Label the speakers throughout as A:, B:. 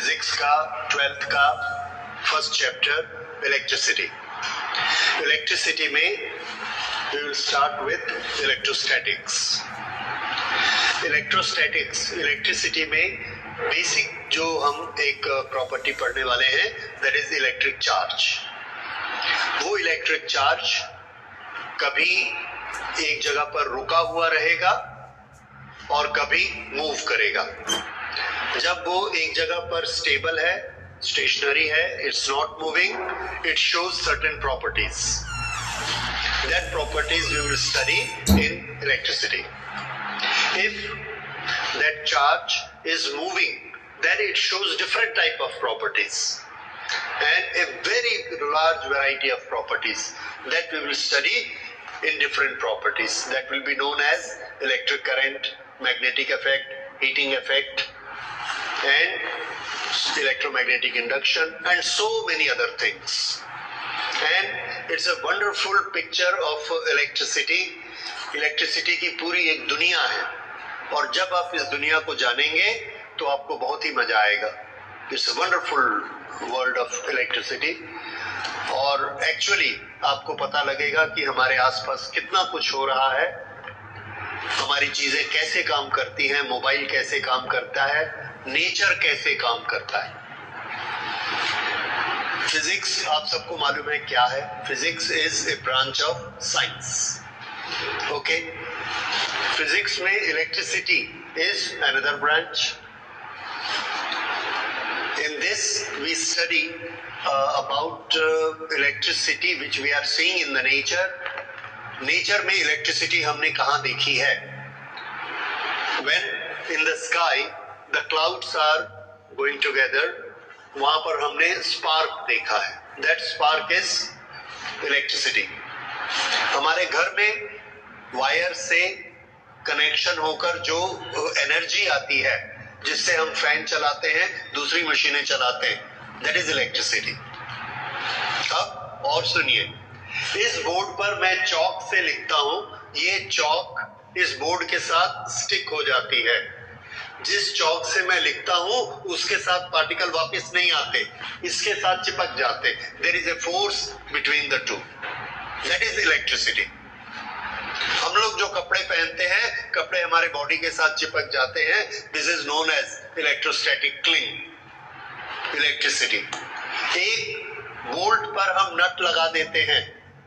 A: Physics का 12th का first chapter electricity. Electricity में we will start with electrostatics. Electricity में बेसिक जो हम एक प्रॉपर्टी पढ़ने वाले हैं दैट इज इलेक्ट्रिक चार्ज। वो इलेक्ट्रिक चार्ज कभी एक जगह पर रुका हुआ रहेगा और कभी मूव करेगा। जब वो एक जगह पर स्टेबल है, स्टेशनरी है, it's not moving, it shows certain properties. That properties we will study in electricity. If that charge is moving, then it shows different type of properties and a very large variety of properties that we will study in different properties that will be known as electric current, magnetic effect, heating effect and electromagnetic induction and so many other things. And it's a wonderful picture of electricity. Electricity की पूरी एक दुनिया है और जब आप इस दुनिया को जानेंगे तो आपको बहुत ही मजा आएगा। It's wonderful world of electricity और एक्चुअली आपको पता लगेगा कि हमारे आसपास कितना कुछ हो रहा है, हमारी चीजें कैसे काम करती हैं, मोबाइल कैसे काम करता है, नेचर कैसे काम करता है। फिजिक्स आप सबको मालूम है क्या है। Physics is a branch of science. Okay, physics में electricity is another branch. In this we study about electricity which we are seeing in the nature. Nature में electricity हमने कहाँ देखी है? When in the sky the clouds are going together, वहाँ पर हमने spark देखा है. That spark is electricity. हमारे घर में वायर से कनेक्शन होकर जो एनर्जी आती है जिससे हम फैन चलाते हैं, दूसरी मशीनें चलाते हैं, दैट इज इलेक्ट्रिसिटी। अब और सुनिए, इस बोर्ड पर मैं चौक से लिखता हूं, ये चौक इस बोर्ड के साथ स्टिक हो जाती है। जिस चौक से मैं लिखता हूं उसके साथ पार्टिकल वापस नहीं आते, इसके साथ चिपक जाते। There is a force between the two, that is electricity. हम लोग जो कपड़े पहनते हैं, कपड़े हमारे बॉडी के साथ चिपक जाते हैं, this is known as electrostatic cling. Electricity, एक बोल्ट पर हम नट लगा देते हैं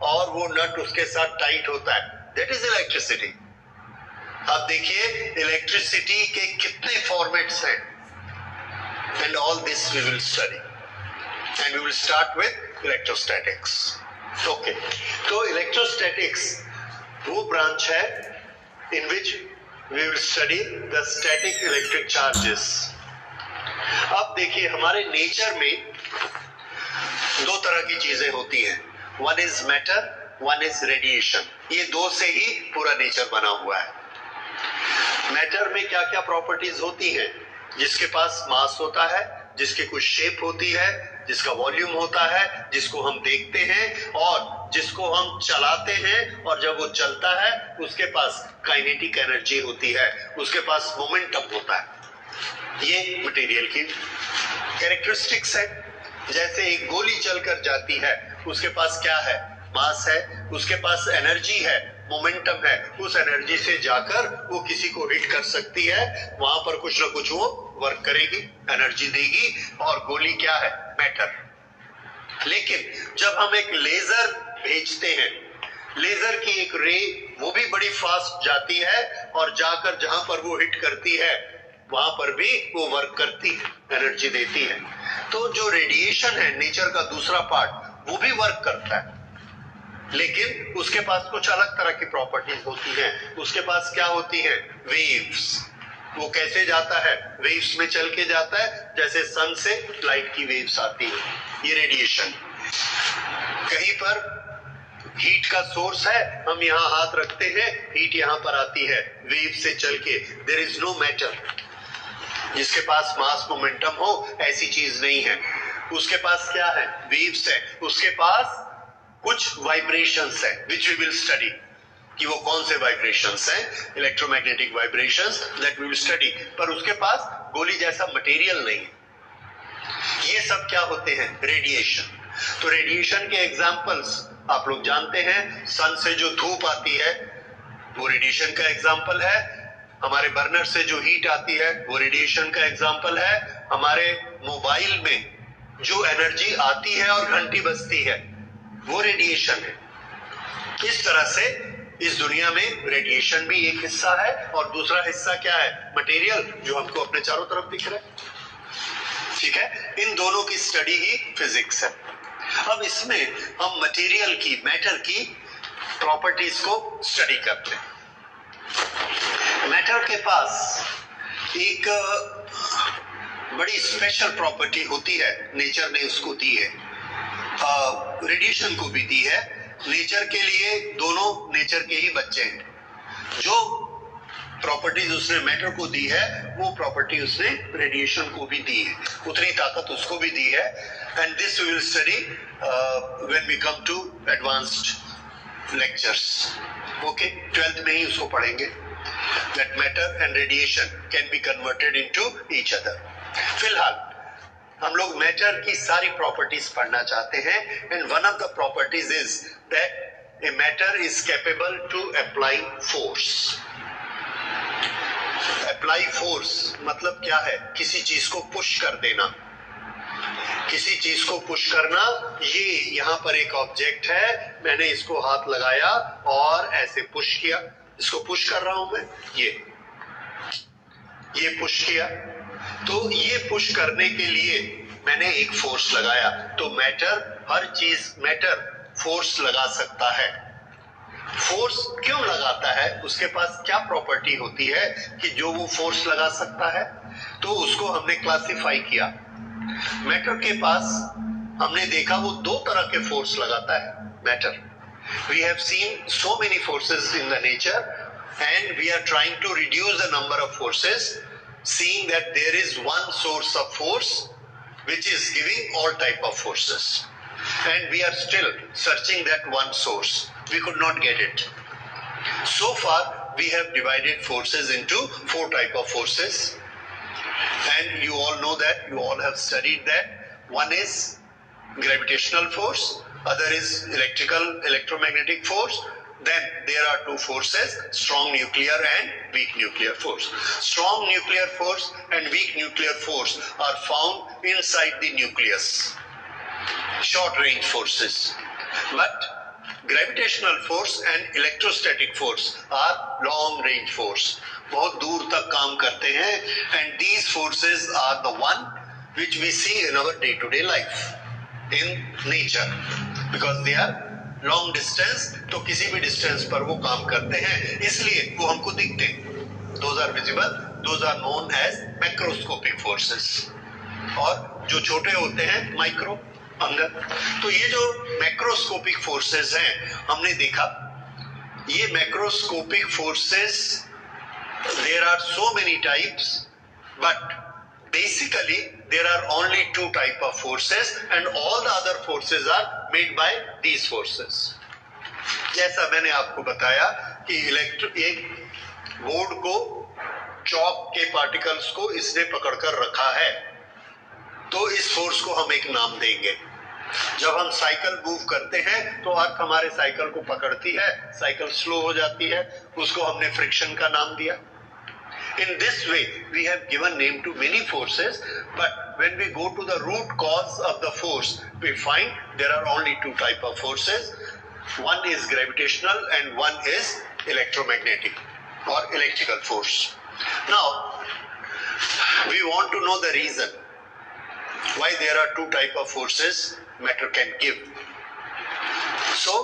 A: और वो नट उसके साथ टाइट होता है, दैट इज इलेक्ट्रिसिटी। अब देखिए इलेक्ट्रिसिटी के कितने फॉर्मेट्स हैं and all this we will study and we will start with electrostatics. Okay, तो इलेक्ट्रोस्टैटिक्स वो ब्रांच है in which we will study the static electric charges. अब देखिए हमारे नेचर में दो तरह की चीजें होती हैं, one is matter, one is radiation. ये दो से ही पूरा नेचर बना हुआ है। मैटर में क्या क्या प्रॉपर्टीज होती हैं? जिसके पास मास होता है, जिसकी कुछ शेप होती है, जिसका वॉल्यूम होता है, जिसको हम देखते हैं और जिसको हम चलाते हैं, और जब वो चलता है उसके पास काइनेटिक एनर्जी होती है, उसके पास मोमेंटम होता है। ये मटेरियल की कैरेक्टरिस्टिक्स है। जैसे एक गोली चलकर जाती है, उसके पास क्या है? मास है, उसके पास एनर्जी है, मोमेंटम है, उस एनर्जी से जाकर वो किसी को हिट कर सकती है, वहां पर कुछ ना कुछ वो वर्क करेगी, एनर्जी देगी, और गोली क्या है? मैटर। लेकिन जब हम एक लेजर भेजते हैं, लेजर की एक रे वो भी बड़ी फास्ट जाती है और जाकर जहां पर वो हिट करती है वहां पर भी वो वर्क करती है, एनर्जी देती है। तो जो रेडिएशन है, नेचर का दूसरा पार्ट, वो भी वर्क करता है, लेकिन उसके पास कुछ अलग तरह की प्रॉपर्टीज होती हैं। उसके पास क्या होती है? वेव्स। वो कैसे जाता है? वेव्स में चल के जाता है, जैसे सन से लाइट की वेव्स आती है, ये रेडिएशन। कहीं पर हीट का सोर्स है, हम यहाँ हाथ रखते हैं, हीट यहाँ पर आती है वेव से चल के। देयर इज नो मैटर जिसके पास मास मोमेंटम हो, ऐसी चीज नहीं है। उसके पास क्या है? वेव्स है। उसके पास कुछ वाइब्रेशंस है विच वी विल स्टडी, कि वो कौन से वाइब्रेशंस हैं, electromagnetic vibrations, that we will study. पर उसके पास गोली जैसा मटेरियल नहीं है, ये सब क्या होते हैं? रेडिएशन। तो रेडिएशन के एग्जाम्पल्स आप लोग जानते हैं, सन से जो धूप आती है वो रेडिएशन का एग्जाम्पल है, हमारे बर्नर से जो हीट आती है वो रेडिएशन का एग्जाम्पल है, हमारे मोबाइल में जो एनर्जी आती है और घंटी बजती है वो रेडिएशन है। इस तरह से इस दुनिया में रेडिएशन भी एक हिस्सा है और दूसरा हिस्सा क्या है? मटेरियल, जो हमको अपने चारों तरफ दिख रहा है। ठीक है, इन दोनों की स्टडी ही फिजिक्स है। अब इसमें हम मटेरियल की, मैटर की प्रॉपर्टीज को स्टडी करते हैं। मैटर के पास एक बड़ी स्पेशल प्रॉपर्टी होती है, नेचर ने उसको दी है, रेडिएशन को भी दी है। नेचर के लिए दोनों नेचर के ही बच्चे हैं। जो प्रॉपर्टीज उसने मैटर को दी है वो प्रॉपर्टी उसने रेडिएशन को भी दी है, उतनी ताकत उसको भी दी है। And this we will study when we come to advanced lectures. Okay, 12th में ही उसको पढ़ेंगे, that matter and radiation can be converted into each other. फिलहाल हम लोग मैटर की सारी प्रॉपर्टीज पढ़ना चाहते हैं, and one of the properties is that a matter is capable to apply force. Apply force मतलब क्या है? किसी चीज को पुश कर देना, किसी चीज को पुश करना। ये यहाँ पर एक ऑब्जेक्ट है, मैंने इसको हाथ लगाया और ऐसे पुश किया, इसको पुश कर रहा हूं मैं, ये पुश किया। तो ये पुश करने के लिए मैंने एक फोर्स लगाया। तो मैटर, हर चीज मैटर फोर्स लगा सकता है। फोर्स क्यों लगाता है? उसके पास क्या प्रॉपर्टी होती है कि जो वो फोर्स लगा सकता है? तो उसको हमने क्लासिफाई किया। मैटर के पास हमने देखा वो दो तरह के फोर्स लगाता है matter. We have seen so many forces in the nature and we are trying to reduce the number of forces, seeing that there is one source of force which is giving all type of forces, and we are still searching that one source. We could not get it. So far we have divided forces into 4 type of forces, and you all know that, you all have studied that. One is gravitational force, other is electromagnetic force. Then there are 2 forces, strong nuclear and weak nuclear force. Strong nuclear force and weak nuclear force are found inside the nucleus, short range forces. But gravitational force and electrostatic force are long range force, बहुत दूर तक काम करते हैं, and these forces are the one which we see in our day-to-day life in nature, because they are long distance, तो किसी भी distance पर वो काम करते हैं, इसलिए वो हमको दिखते हैं। Those are visible, those are known as macroscopic forces. और जो छोटे होते हैं माइक्रो, अंदर। तो ये जो मैक्रोस्कोपिक फोर्सेस हैं, हमने देखा ये macroscopic forces, there are so many types, but basically there are only 2 type of forces and all the other forces are made by these forces. जैसा मैंने आपको बताया कि एक बोर्ड को, चॉक के पार्टिकल्स को इसने पकड़कर रखा है, तो इस फोर्स को हम एक नाम देंगे। जब हम साइकिल मूव करते हैं तो अर्थ हमारे साइकिल को पकड़ती है, साइकिल स्लो हो जाती है, उसको हमने फ्रिक्शन का नाम दिया। In this way, we have given name to many forces, but when we go to the root cause of the force, we find there are only 2 type of forces. One is gravitational and one is electromagnetic or electrical force. Now, we want to know the reason why there are 2 type of forces matter can give. So,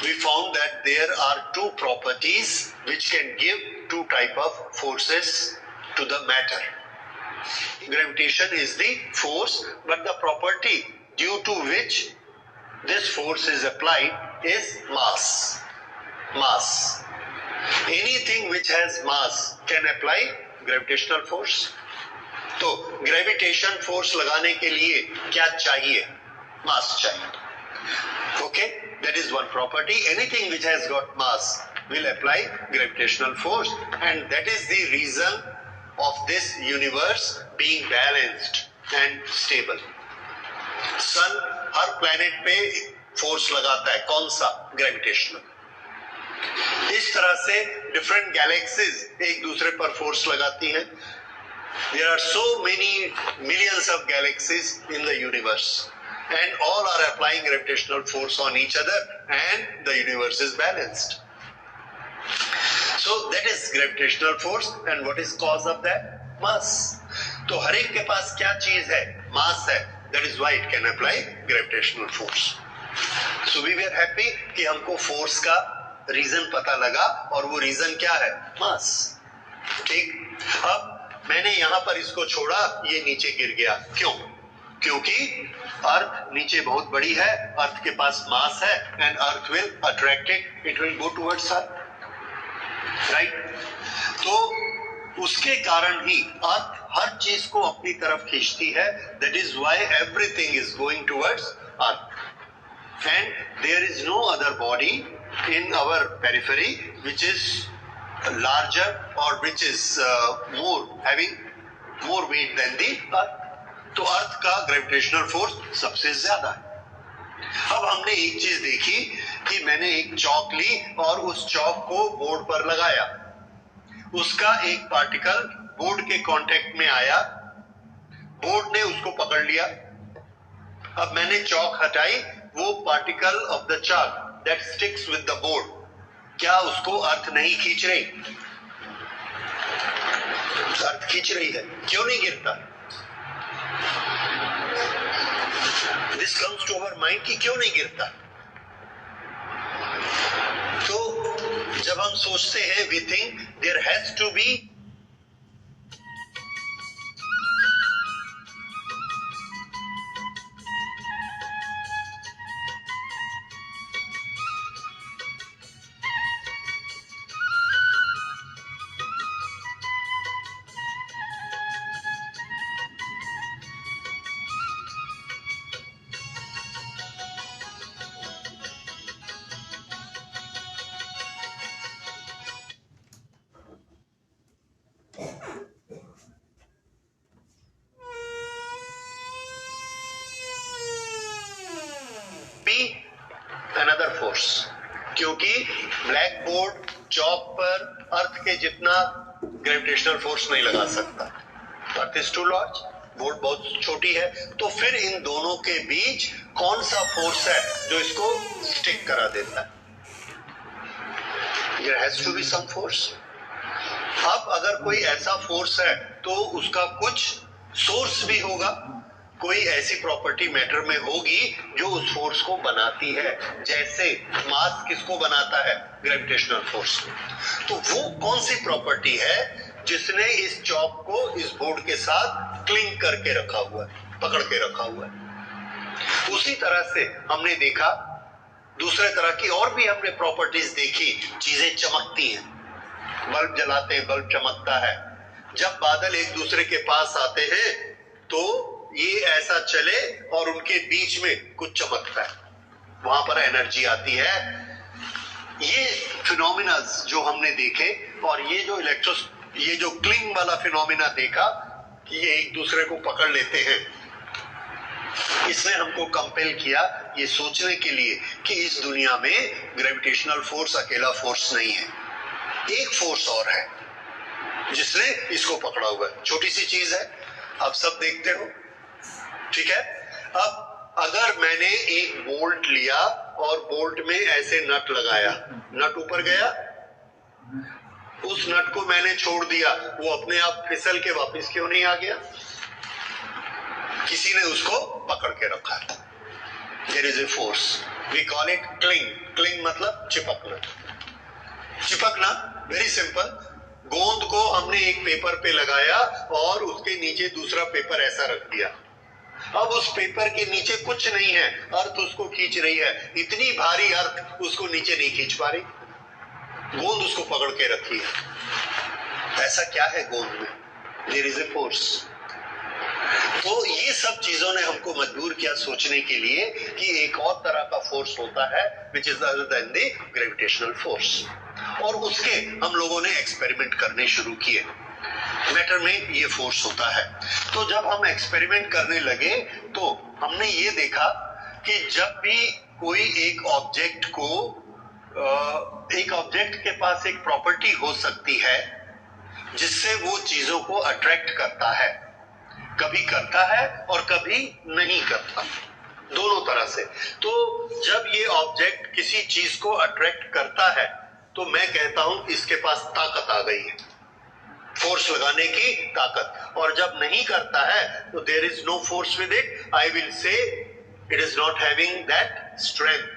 A: we found that there are 2 properties which can give 2 type of forces to the matter. Gravitation is the force, but the property due to which this force is applied is mass. Mass. Anything which has mass can apply gravitational force. तो gravitation force लगाने के लिए क्या चाहिए? Mass चाहिए. Okay, that is one property. Anything which has got mass will apply gravitational force, and that is the reason of this universe being balanced and stable. Sun हर planet पे force लगाता है, कौन सा? ग्रेविटेशनल। इस तरह से डिफरेंट गैलेक्सीज एक दूसरे पर फोर्स लगाती हैं। There are so many millions of galaxies in the universe and all are applying gravitational force on each other and the universe is balanced. So that is gravitational force and what is cause of that? Mass. तो हर एक के पास क्या चीज है? मास है. That is why it can apply gravitational force. So we were happy कि हमको force का रीजन पता लगा और वो रीजन क्या है? मास. ठीक. अब मैंने यहां पर इसको छोड़ा, ये नीचे गिर गया। क्यों? क्योंकि अर्थ नीचे बहुत बड़ी है, अर्थ के पास मास है and earth will attract it will go towards earth, right? तो उसके कारण ही अर्थ हर चीज को अपनी तरफ खींचती है। That is why everything is going towards earth and there is no other body in our periphery which is larger or which is having more weight than the earth. तो अर्थ का ग्रेविटेशनल फोर्स सबसे ज्यादा है। अब हमने एक चीज देखी कि मैंने एक चौक ली और उस चौक को बोर्ड पर लगाया, उसका एक पार्टिकल बोर्ड के कांटेक्ट में आया, बोर्ड ने उसको पकड़ लिया। अब मैंने चौक हटाई, वो particle of the chalk that sticks with the board, क्या उसको अर्थ नहीं खींच रही? अर्थ खींच रही है। क्यों नहीं गिरता? This comes to our mind कि क्यों नहीं गिरता। तो जब हम सोचते हैं, we think there has to be another force, क्योंकि ब्लैक बोर्ड चौक पर अर्थ के जितना ग्रेविटेशनल फोर्स नहीं लगा सकता। Earth is too large, board बहुत छोटी है, तो फिर इन दोनों के बीच कौन सा फोर्स है जो इसको स्टिक करा देता है? There has to be some force. अब अगर कोई ऐसा फोर्स है तो उसका कुछ सोर्स भी होगा, कोई ऐसी प्रॉपर्टी मैटर में होगी जो उस फोर्स को बनाती है। जैसे मास किसको बनाता है? Gravitational force. तो वो कौन सी प्रॉपर्टी है जिसने इस चौक को इस बोर्ड के साथ क्लिंग करके रखा हुआ है, पकड़ के रखा हुआ है? उसी तरह से हमने देखा, दूसरे तरह की और भी हमने प्रॉपर्टीज देखी। चीजें चमकती हैं, बल्ब जलाते हैं, बल्ब चमकता है। जब बादल एक दूसरे के पास आते हैं तो ये ऐसा चले और उनके बीच में कुछ चमकता है, वहां पर एनर्जी आती है। ये फिनोमिना जो हमने देखे और ये जो क्लिंग वाला फिनोमिना देखा कि ये एक दूसरे को पकड़ लेते हैं, इसने हमको कंपेल किया ये सोचने के लिए कि इस दुनिया में ग्रेविटेशनल फोर्स अकेला फोर्स नहीं है, एक फोर्स और है जिसने इसको पकड़ा हुआ है। छोटी सी चीज है, आप सब देखते हो, ठीक है? अब अगर मैंने एक बोल्ट लिया और बोल्ट में ऐसे नट लगाया, नट ऊपर गया, उस नट को मैंने छोड़ दिया, वो अपने आप फिसल के वापस क्यों नहीं आ गया? किसी ने उसको पकड़ के रखा है। There is a force, we call it cling. Cling मतलब चिपकना। चिपकना वेरी सिंपल, गोंद को हमने एक पेपर पे लगाया और उसके नीचे दूसरा पेपर ऐसा रख दिया। अब उस पेपर के नीचे कुछ नहीं है, अर्थ उसको खींच रही है। इतनी भारी अर्थ उसको नीचे नहीं खींच पा रही, गोंद उसको पकड़ के रखी है। ऐसा क्या है गोंद में? There is a force. तो ये सब चीजों ने हमको मजबूर किया सोचने के लिए कि एक और तरह का फोर्स होता है which is other than the gravitational force, और उसके हम लोगों ने एक्सपेरिमेंट करने शुरू किए। मैटर में ये फोर्स होता है। तो जब हम एक्सपेरिमेंट करने लगे तो हमने ये देखा कि जब भी कोई एक ऑब्जेक्ट के पास एक प्रॉपर्टी हो सकती है जिससे वो चीजों को अट्रैक्ट करता है, कभी करता है और कभी नहीं करता, दोनों तरह से। तो जब ये ऑब्जेक्ट किसी चीज को अट्रैक्ट करता है तो मैं कहता हूं इसके पास ताकत आ गई है, फोर्स लगाने की ताकत। और जब नहीं करता है तो there is no force with it, I will say it is not having that strength.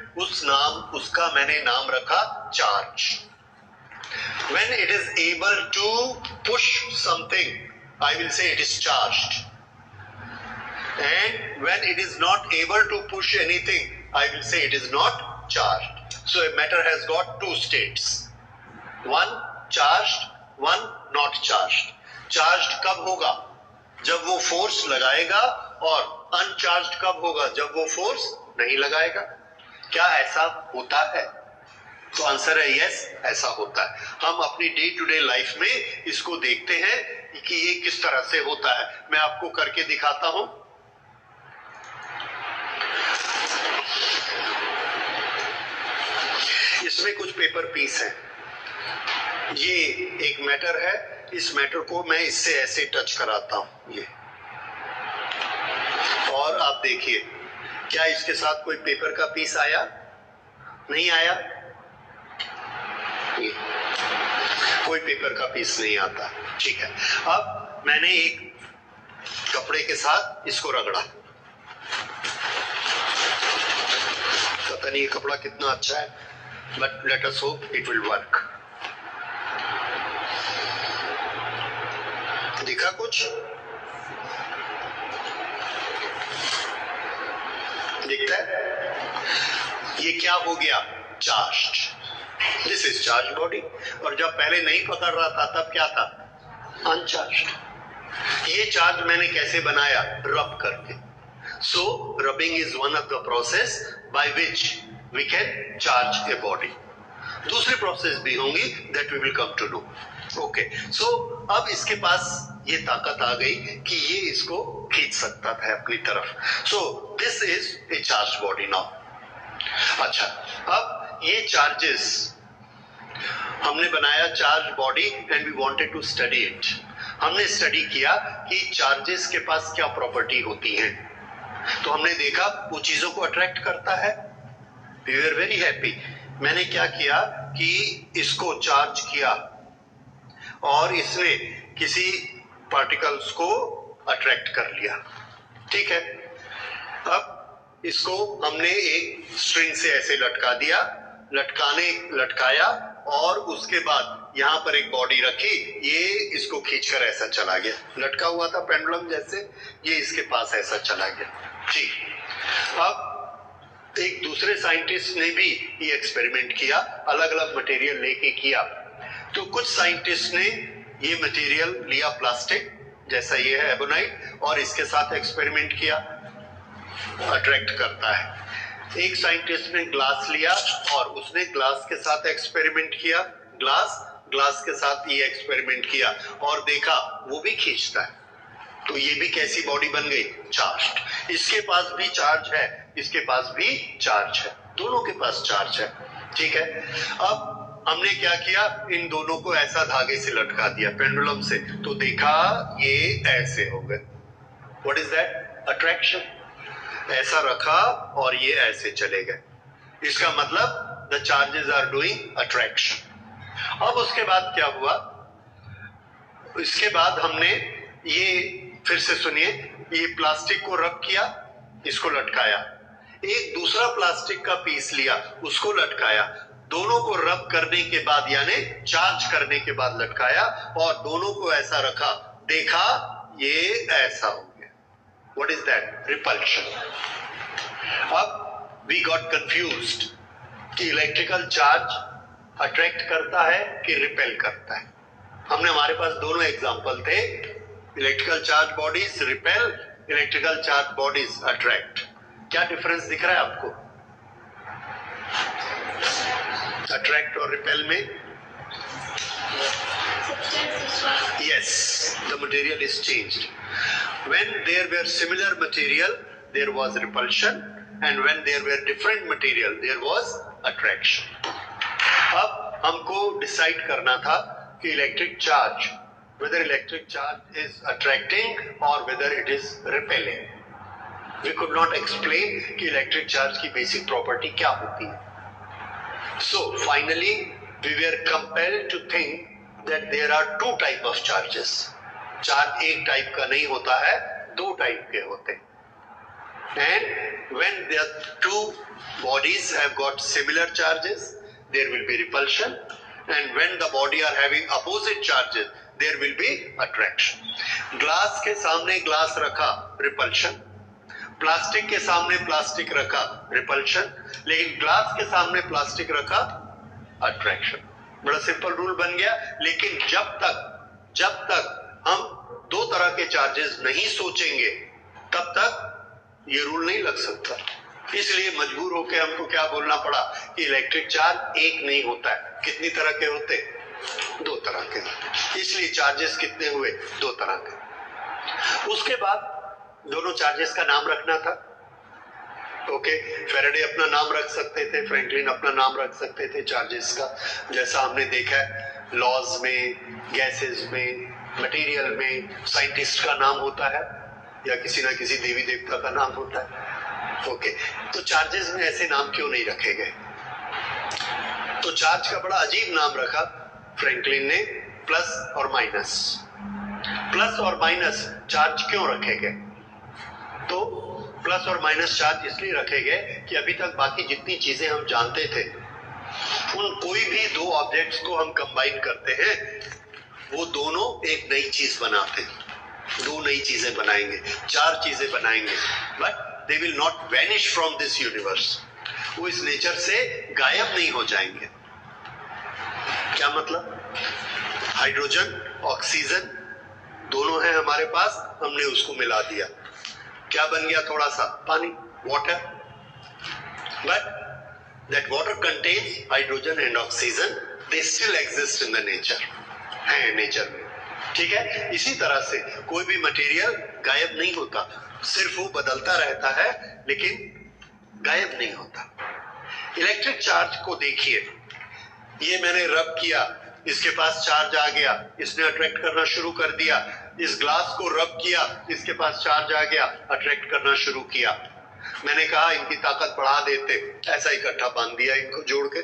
A: उसका मैंने नाम रखा charge. When it is able to push something, I will say it is charged. And when it is not able to push anything, I will say it is not charged. So a matter has got two states. One charged, one not charged. Charged कब होगा? जब वो force लगाएगा, और uncharged कब होगा? जब वो फोर्स नहीं लगाएगा। क्या ऐसा होता है? तो आंसर है यस, ऐसा होता है। हम अपनी डे टू डे लाइफ में इसको देखते हैं कि ये किस तरह से होता है। मैं आपको करके दिखाता हूं। इसमें कुछ पेपर पीस है। ये एक मैटर है, इस मैटर को मैं इससे ऐसे टच कराता हूं, ये, और आप देखिए क्या इसके साथ कोई पेपर का पीस आया? नहीं आया। कोई पेपर का पीस नहीं आता। ठीक है, अब मैंने एक कपड़े के साथ इसको रगड़ा, पता नहीं ये कपड़ा कितना अच्छा है, but let us hope it will work. दिखा कुछ? दिखता है? ये क्या हो गया? Charged. This is charge body. और जब पहले नहीं पकड़ रहा था तब क्या था? अनचार्ज्ड। ये चार्ज मैंने कैसे बनाया? रब करके। So rubbing is one of the process by which we can charge a body. दूसरी प्रोसेस भी होंगी, that we will come to know. Okay, so अब इसके पास ये ताकत आ गई कि ये इसको खींच सकता है अपनी तरफ। So this is a charge body now. अच्छा, अब ये चार्जेस हमने बनाया charge body and we wanted to study it. हमने स्टडी किया कि चार्जेस के पास क्या प्रॉपर्टी होती है। तो हमने देखा वो चीजों को अट्रैक्ट करता है। We were very happy. मैंने क्या किया कि इसको चार्ज किया और इसने किसी पार्टिकल्स को अट्रैक्ट कर लिया। ठीक है, अब इसको हमने एक स्ट्रिंग से ऐसे लटका दिया, लटकाया, और उसके बाद यहां पर एक बॉडी रखी, ये इसको खींचकर ऐसा चला गया। लटका हुआ था पेंडुलम जैसे, ये इसके पास ऐसा चला गया। ठीक, अब एक दूसरे साइंटिस्ट ने भी ये एक्सपेरिमेंट किया, अलग अलग मटेरियल लेके किया। तो कुछ साइंटिस्ट ने ये मटेरियल लिया प्लास्टिक जैसा ये है एबोनाइट, और इसके साथ एक्सपेरिमेंट किया, अट्रैक्ट करता है। एक साइंटिस्ट ने ग्लास लिया और उसने ग्लास के साथ एक्सपेरिमेंट किया, ग्लास के साथ ये एक्सपेरिमेंट किया और देखा वो भी खींचता है। तो ये भी कैसी बॉडी बन गई? चार्ज्ड। इसके पास भी चार्ज है, इसके पास भी चार्ज है, दोनों के पास चार्ज है। ठीक है, अब हमने क्या किया? इन दोनों को ऐसा धागे से लटका दिया पेंडुलम से, तो देखा ये ऐसे हो गए। What is that? अट्रैक्शन। ऐसा रखा और ये ऐसे चले गए। इसका मतलब the charges are doing attraction. अब उसके बाद क्या हुआ? इसके बाद हमने ये, फिर से सुनिए, ये प्लास्टिक को रब किया, इसको लटकाया, एक दूसरा प्लास्टिक का पीस लिया, उसको लटकाया, दोनों को रब करने के बाद यानी चार्ज करने के बाद लटकाया और दोनों को ऐसा रखा, देखा ये ऐसा हो गया। What is that? रिपल्शन। अब वी गॉट कंफ्यूज्ड कि इलेक्ट्रिकल चार्ज अट्रैक्ट करता है कि रिपेल करता है। हमने, हमारे पास दोनों एग्जांपल थे, electrical charge bodies repel, electrical charge bodies attract. क्या डिफरेंस दिख रहा है आपको अट्रैक्ट और रिपेल में? Yes, the material is changed. When there were similar material, there was repulsion, and when there were different material, there was attraction. अब हमको decide करना था कि electric charge, whether electric charge is attracting or whether it is repelling. We could not explain कि electric charge की basic property क्या होती है. So finally we were compelled to think that there are two type of charges. Charge एक type का नहीं होता है, दो टाइप के होते हैं. And when the two bodies have got similar charges, there will be repulsion, and when the body are having opposite charges, there will be attraction. Glass के सामने ग्लास रखा, रिपल्शन. प्लास्टिक के सामने प्लास्टिक रखा, repulsion. लेकिन glass के सामने plastic रखा, अट्रैक्शन. बड़ा सिंपल रूल बन गया. लेकिन जब तक हम दो तरह के चार्जेस नहीं सोचेंगे, तब तक ये रूल नहीं लग सकता. इसलिए मजबूर होकर हमको क्या बोलना पड़ा कि इलेक्ट्रिक चार्ज एक नहीं होता है. कितनी तरह के होते? दो तरह के. इसलिए चार्जेस कितने हुए? दो तरह के. उसके बाद दोनों चार्जेस का नाम रखना था. ओके, फेरेडे अपना नाम रख सकते थे, फ्रैंकलिन अपना नाम रख सकते थे चार्जेस का. जैसा हमने देखा है लॉज में, गैसेस में, मटेरियल में साइंटिस्ट का नाम होता है या किसी ना किसी देवी देवता का नाम होता है. ओके, तो चार्जेस में ऐसे नाम क्यों नहीं रखे गए? तो चार्ज का बड़ा अजीब नाम रखा फ्रैंकलिन ने, प्लस और माइनस. प्लस और माइनस चार्ज क्यों रखे गए? तो प्लस और माइनस चार्ज इसलिए रखे गए कि अभी तक बाकी जितनी चीजें हम जानते थे, उन कोई भी दो ऑब्जेक्ट्स को हम कंबाइन करते हैं, वो दोनों एक नई चीज बनाते हैं. दो नई चीजें बनाएंगे, चार चीजें बनाएंगे, but they will not vanish from this universe. वो इस नेचर से गायब नहीं हो जाएंगे. क्या मतलब? हाइड्रोजन, ऑक्सीजन दोनों है हमारे पास, हमने उसको मिला दिया, क्या बन गया? थोड़ा सा पानी, water. But that water contains hydrogen and oxygen. They still exist in the nature, है नेचर में. ठीक है, इसी तरह से कोई भी मटेरियल गायब नहीं होता, सिर्फ वो बदलता रहता है, लेकिन गायब नहीं होता. इलेक्ट्रिक चार्ज को देखिए, ये मैंने रब किया, इसके पास चार्ज आ गया, इसने अट्रैक्ट करना शुरू कर दिया. इस ग्लास को रब किया, इसके पास चार्ज आ गया, अट्रैक्ट करना शुरू किया. मैंने कहा इनकी ताकत बढ़ा देते, ऐसा इकट्ठा बांध दिया, इनको जोड़ के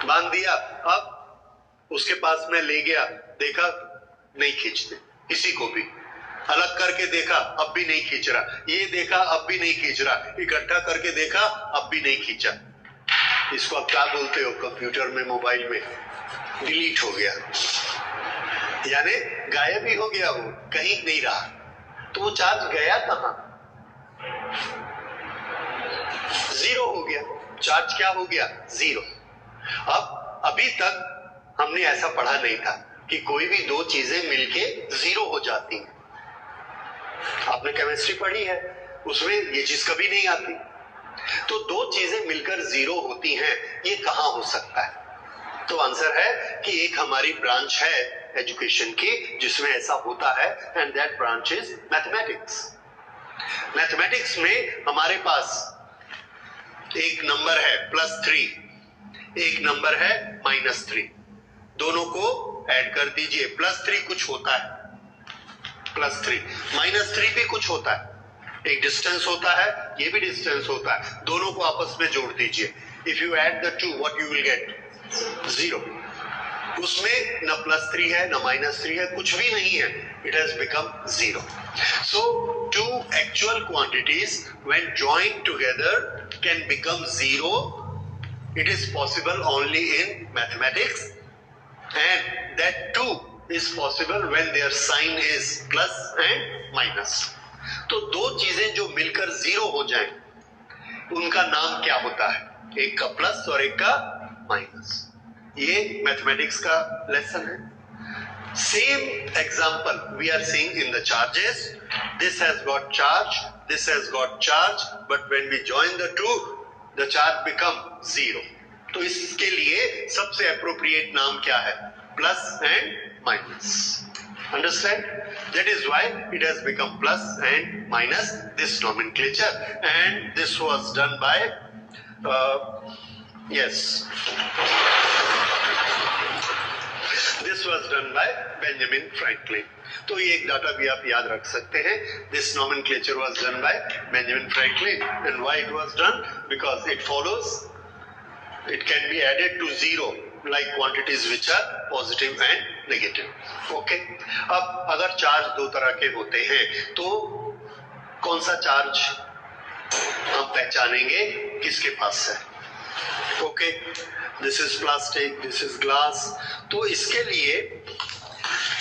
A: बांध दिया. अब उसके पास मैं ले गया, देखा नहीं खींचते. इसी को भी अलग करके देखा, अब भी नहीं खींच रहा. ये देखा, अब भी नहीं खींच रहा. इकट्ठा करके देखा, अब भी नहीं खींचा. इसको आप क्या बोलते हो कंप्यूटर में, मोबाइल में? डिलीट हो गया, यानी गायब ही हो गया, वो कहीं नहीं रहा. तो वो चार्ज गया कहां? जीरो हो गया. चार्ज क्या हो गया? जीरो. अब अभी तक हमने ऐसा पढ़ा नहीं था कि कोई भी दो चीजें मिलके जीरो हो जाती हैं. आपने केमिस्ट्री पढ़ी है, उसमें ये चीज कभी नहीं आती. तो दो चीजें मिलकर जीरो होती हैं, ये कहां हो सकता है? तो आंसर है कि एक हमारी ब्रांच है एजुकेशन की जिसमें ऐसा होता है, and that branch is mathematics. Mathematics में हमारे पास एक नंबर है +3, एक नंबर है -3. दोनों को ऐड कर दीजिए. +3 कुछ होता है, +3. -3 भी कुछ होता है, एक डिस्टेंस होता है, ये भी डिस्टेंस होता है. दोनों को आपस में जोड़ दीजिए. If you add the two, what you will get? 0. उसमें न +3 है, न -3 है, कुछ भी नहीं है. It has become 0. So two actual quantities when joined together can become 0. It is possible only in mathematics, and that too is possible when their sign is plus and minus. तो दो चीजें जो मिलकर 0 हो जाएं, उनका नाम क्या होता है? एक का प्लस और एक का माइनस. ये मैथमेटिक्स का लेसन है. Same example we are seeing in the charges. This has got charge, this has got charge, but when we join the two, the charge become 0. तो इसके लिए सबसे एप्रोप्रिएट नाम क्या है? plus and minus. Understand? That is why it has become plus and minus, this nomenclature, and this was done by this was done by Benjamin Franklin. तो ये एक डाटा भी आप याद रख सकते हैं. This nomenclature was done by Benjamin Franklin, and why it was done? Because it follows, it can be added to zero like quantities which are positive and negative. Okay. अब अगर चार्ज दो तरह के होते हैं तो कौन सा चार्ज हम पहचानेंगे किसके पास है? Okay, this is plastic, this is glass. तो इसके लिए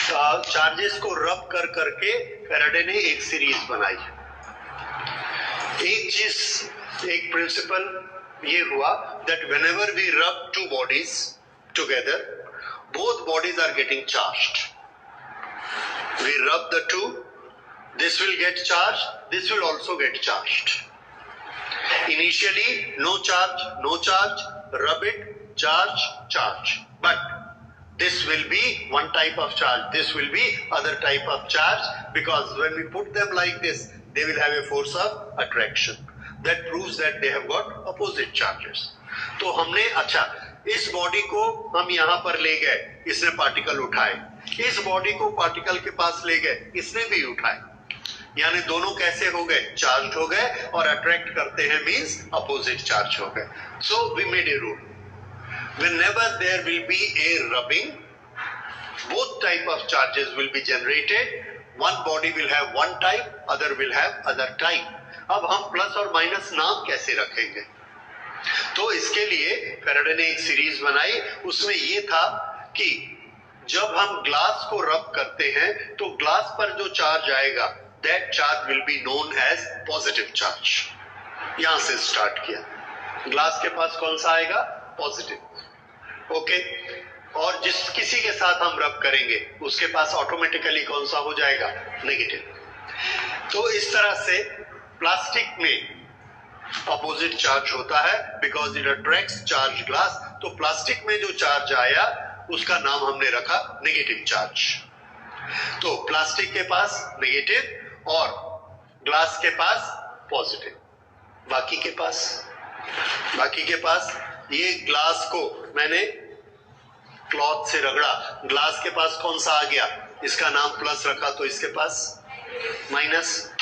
A: चार्जेस को रब कर करके फैराडे ने एक सीरीज बनाई. एक चीज, एक प्रिंसिपल ये हुआ that whenever we rub two bodies together, both bodies are getting charged. We rub the two, this will get charged, this will also get charged. Initially no charge, rub it, charge, but this will be one type of charge, this will be other type of charge, because when we put them like this, they will have a force of attraction. That proves that they have got opposite charges. तो हमने, अच्छा, इस body को हम यहाँ पर ले गए, इसने पार्टिकल उठाए, इस बॉडी को पार्टिकल के पास ले गए, इसने भी उठाए, यानी दोनों कैसे हो गए? चार्ज हो गए, और अट्रैक्ट करते हैं मींस अपोजिट चार्ज हो गए. So we made a rule, whenever there will be a rubbing, both type of charges will be generated. One body will have one type, other will have other type. अब हम plus और minus नाम कैसे रखेंगे? तो इसके लिए Faraday ने एक सीरीज बनाई. उसमें ये था कि जब हम ग्लास को रब करते हैं तो ग्लास पर जो चार्ज आएगा, that charge will be known as positive charge. यहां से स्टार्ट किया. ग्लास के पास कौन सा आएगा? पॉजिटिव. ओके. और जिस किसी के साथ हम रब करेंगे उसके पास ऑटोमेटिकली कौन सा हो जाएगा? नेगेटिव. तो इस तरह से प्लास्टिक में अपोजिट चार्ज होता है because it attracts charge glass. तो प्लास्टिक में जो चार्ज आया उसका नाम हमने रखा नेगेटिव चार्ज. तो प्लास्टिक के पास नेगेटिव और ग्लास के पास पॉजिटिव. बाकी के पास ये ग्लास को मैंने क्लॉथ से रगड़ा, ग्लास के पास कौन सा आ गया? इसका नाम प्लस रखा, तो इसके पास माइनस.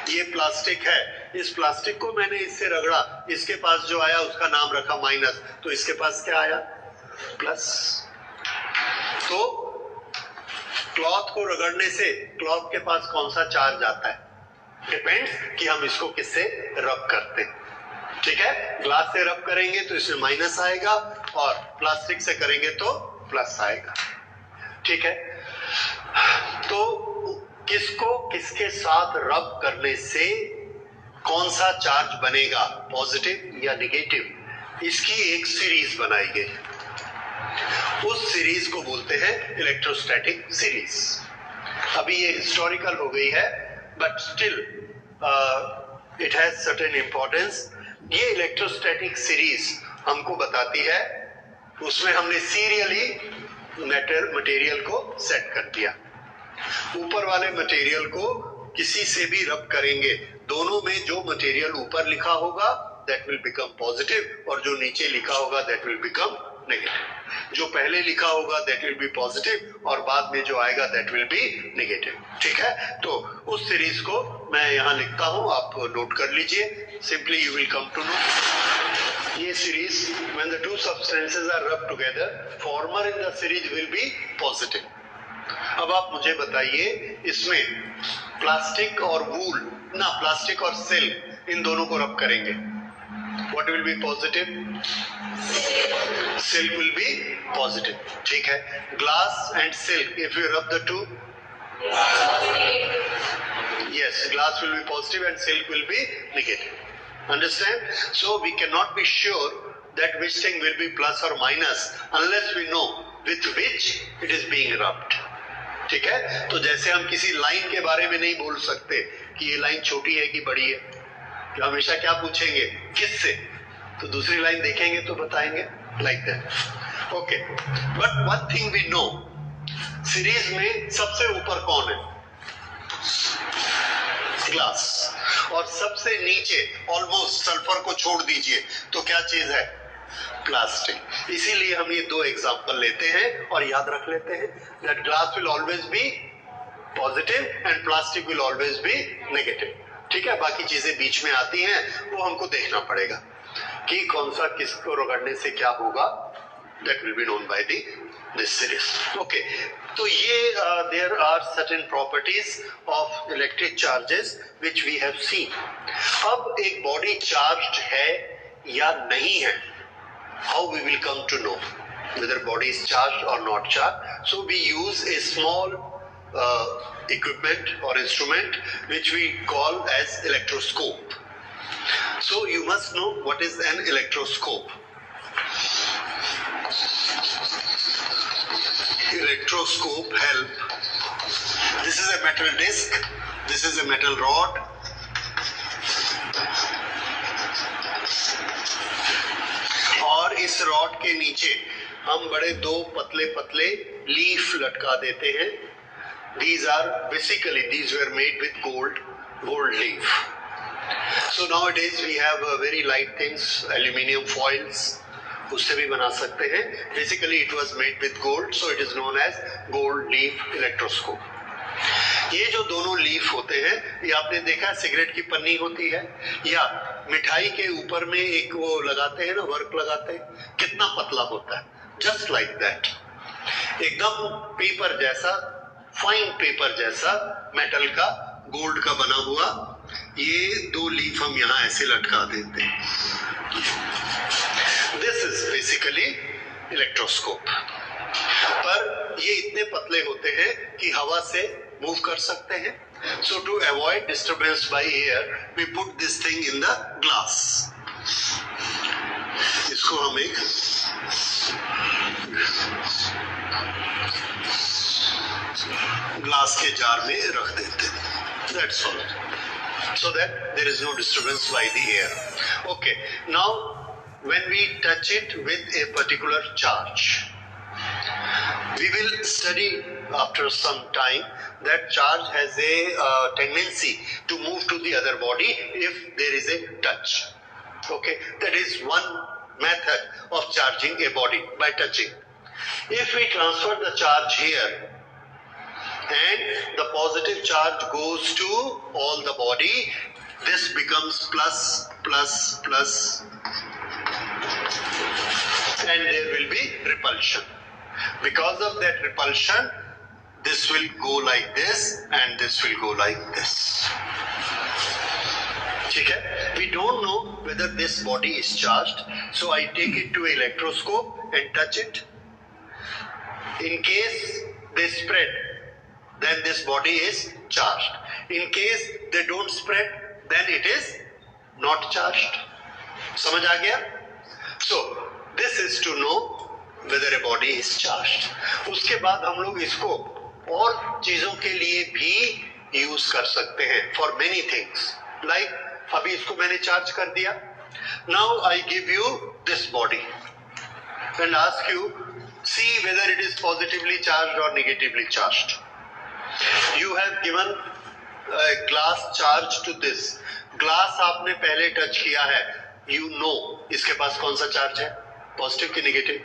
A: ये प्लास्टिक है, इस प्लास्टिक को मैंने इससे रगड़ा, इसके पास जो आया उसका नाम रखा माइनस, तो इसके पास क्या आया? प्लस. तो क्लॉथ को रगड़ने से क्लॉथ के पास कौन सा चार्ज आता है? डिपेंड्स कि हम इसको किससे रब करते हैं. ठीक है, ग्लास से रब करेंगे तो इसमें माइनस आएगा, और प्लास्टिक से करेंगे तो प्लस आएगा. ठीक है. तो किसको किसके साथ रब करने से कौन सा चार्ज बनेगा, पॉजिटिव या नेगेटिव, इसकी एक सीरीज बनाई गई. उस सीरीज को बोलते हैं इलेक्ट्रोस्टैटिक सीरीज. अभी ये हिस्टोरिकल हो गई है, but still it has certain importance. ये इलेक्ट्रोस्टैटिक सीरीज हमको बताती है, उसमें हमने सीरियली मटेरियल को सेट कर दिया. ऊपर वाले मटेरियल को किसी से भी रब करेंगे, दोनों में जो मटेरियल ऊपर लिखा होगा दैट विल बिकम पॉजिटिव, और जो नीचे लिखा होगा दैट विल बिकम नेगेटिव. जो पहले लिखा होगा दैट विल बी पॉजिटिव, और बाद में जो आएगा दैट विल बी नेगेटिव. ठीक है. तो उस सीरीज को मैं यहाँ लिखता हूँ, आप नोट कर लीजिए. Simply you will come to know. ये series, when the two substances are rubbed together, former in the series will be positive. अब आप मुझे बताइए, इसमें प्लास्टिक और वूल ना, प्लास्टिक और सिल्क, इन दोनों को रब करेंगे, what will be positive? Silk will be positive. ठीक है. Glass and silk, if you rub the two, yes, glass will be positive and silk will be negative. Understand? So we cannot be sure that which thing will be plus or minus unless we know with which it is being rubbed. ठीक है. तो जैसे हम किसी line के बारे में नहीं बोल सकते कि ये लाइन छोटी है कि बड़ी है, तो हमेशा क्या पूछेंगे? किससे? तो दूसरी लाइन देखेंगे तो बताएंगे, like that. Okay, but one thing we know, series में सबसे ऊपर कौन है? ग्लास। और सबसे नीचे ऑलमोस्ट सल्फर को छोड़ दीजिए तो क्या चीज है? प्लास्टिक। इसीलिए हम ये दो एग्जांपल लेते हैं और याद रख लेते हैं that glass will always be positive and plastic will always be negative. ठीक है, बाकी चीजें बीच में आती हैं, वो हमको देखना पड़ेगा कि कौन सा किसको रगड़ने से क्या होगा। That will be known by this series. Okay, तो ये there are certain properties of electric charges which we have seen. अब एक बॉडी चार्ज्ड है या नहीं है, how we will come to know whether body is charged or not charged? So we use a small equipment or instrument which we call as electroscope. So you must know what is an electroscope. Electroscope help. This is a metal disc, this is a metal rod. और इस rod के नीचे हम बड़े दो पतले पतले leaf लटका देते हैं। These are basically, these were made with gold leaf. So nowadays we have very light things, aluminum foils, उससे भी बना सकते हैं। Basically it was made with gold, so it is known as gold leaf electroscope. ये जो दोनों leaf होते हैं, ये आपने देखा सिगरेट की पन्नी होती है या मिठाई के ऊपर में एक वो लगाते हैं ना, वर्क लगाते हैं, कितना पतला होता है, जस्ट लाइक दैट, एकदम पेपर जैसा, फाइन पेपर जैसा, मेटल का, गोल्ड का बना हुआ, ये दो लीफ हम यहाँ ऐसे लटका देते हैं। This is basically electroscope. पर ये इतने पतले होते हैं कि हवा से मूव कर सकते हैं। So to avoid disturbance by air, we put this thing in the glass. इसको हम एक ग्लास के जार में रख देते हैं। That's all. So that there is no disturbance by the air. Okay. Now, when we touch it with a particular charge, we will study after some time that charge has a tendency to move to the other body if there is a touch. Okay, that is one method of charging a body, by touching. If we transfer the charge here and the positive charge goes to all the body, this becomes plus, plus, plus, and there will be repulsion. Because of that repulsion, this will go like this and this will go like this. ठीक है? We don't know whether this body is charged, so I take it to an electroscope and touch it. In case they spread, then this body is charged. In case they don't spread, then it is not charged. समझ आ गया? So this is to know whether a body is charged. उसके बाद हम लोग इसको और चीजों के लिए भी यूज कर सकते हैं, फॉर मेनी थिंग्स। लाइक अभी इसको मैंने चार्ज कर दिया, now I give you this body and ask you see whether it is positively charged और negatively charged. You have given glass charge to this. Glass आपने पहले टच किया है, यू नो इसके पास कौन सा चार्ज है, पॉजिटिव कि नेगेटिव,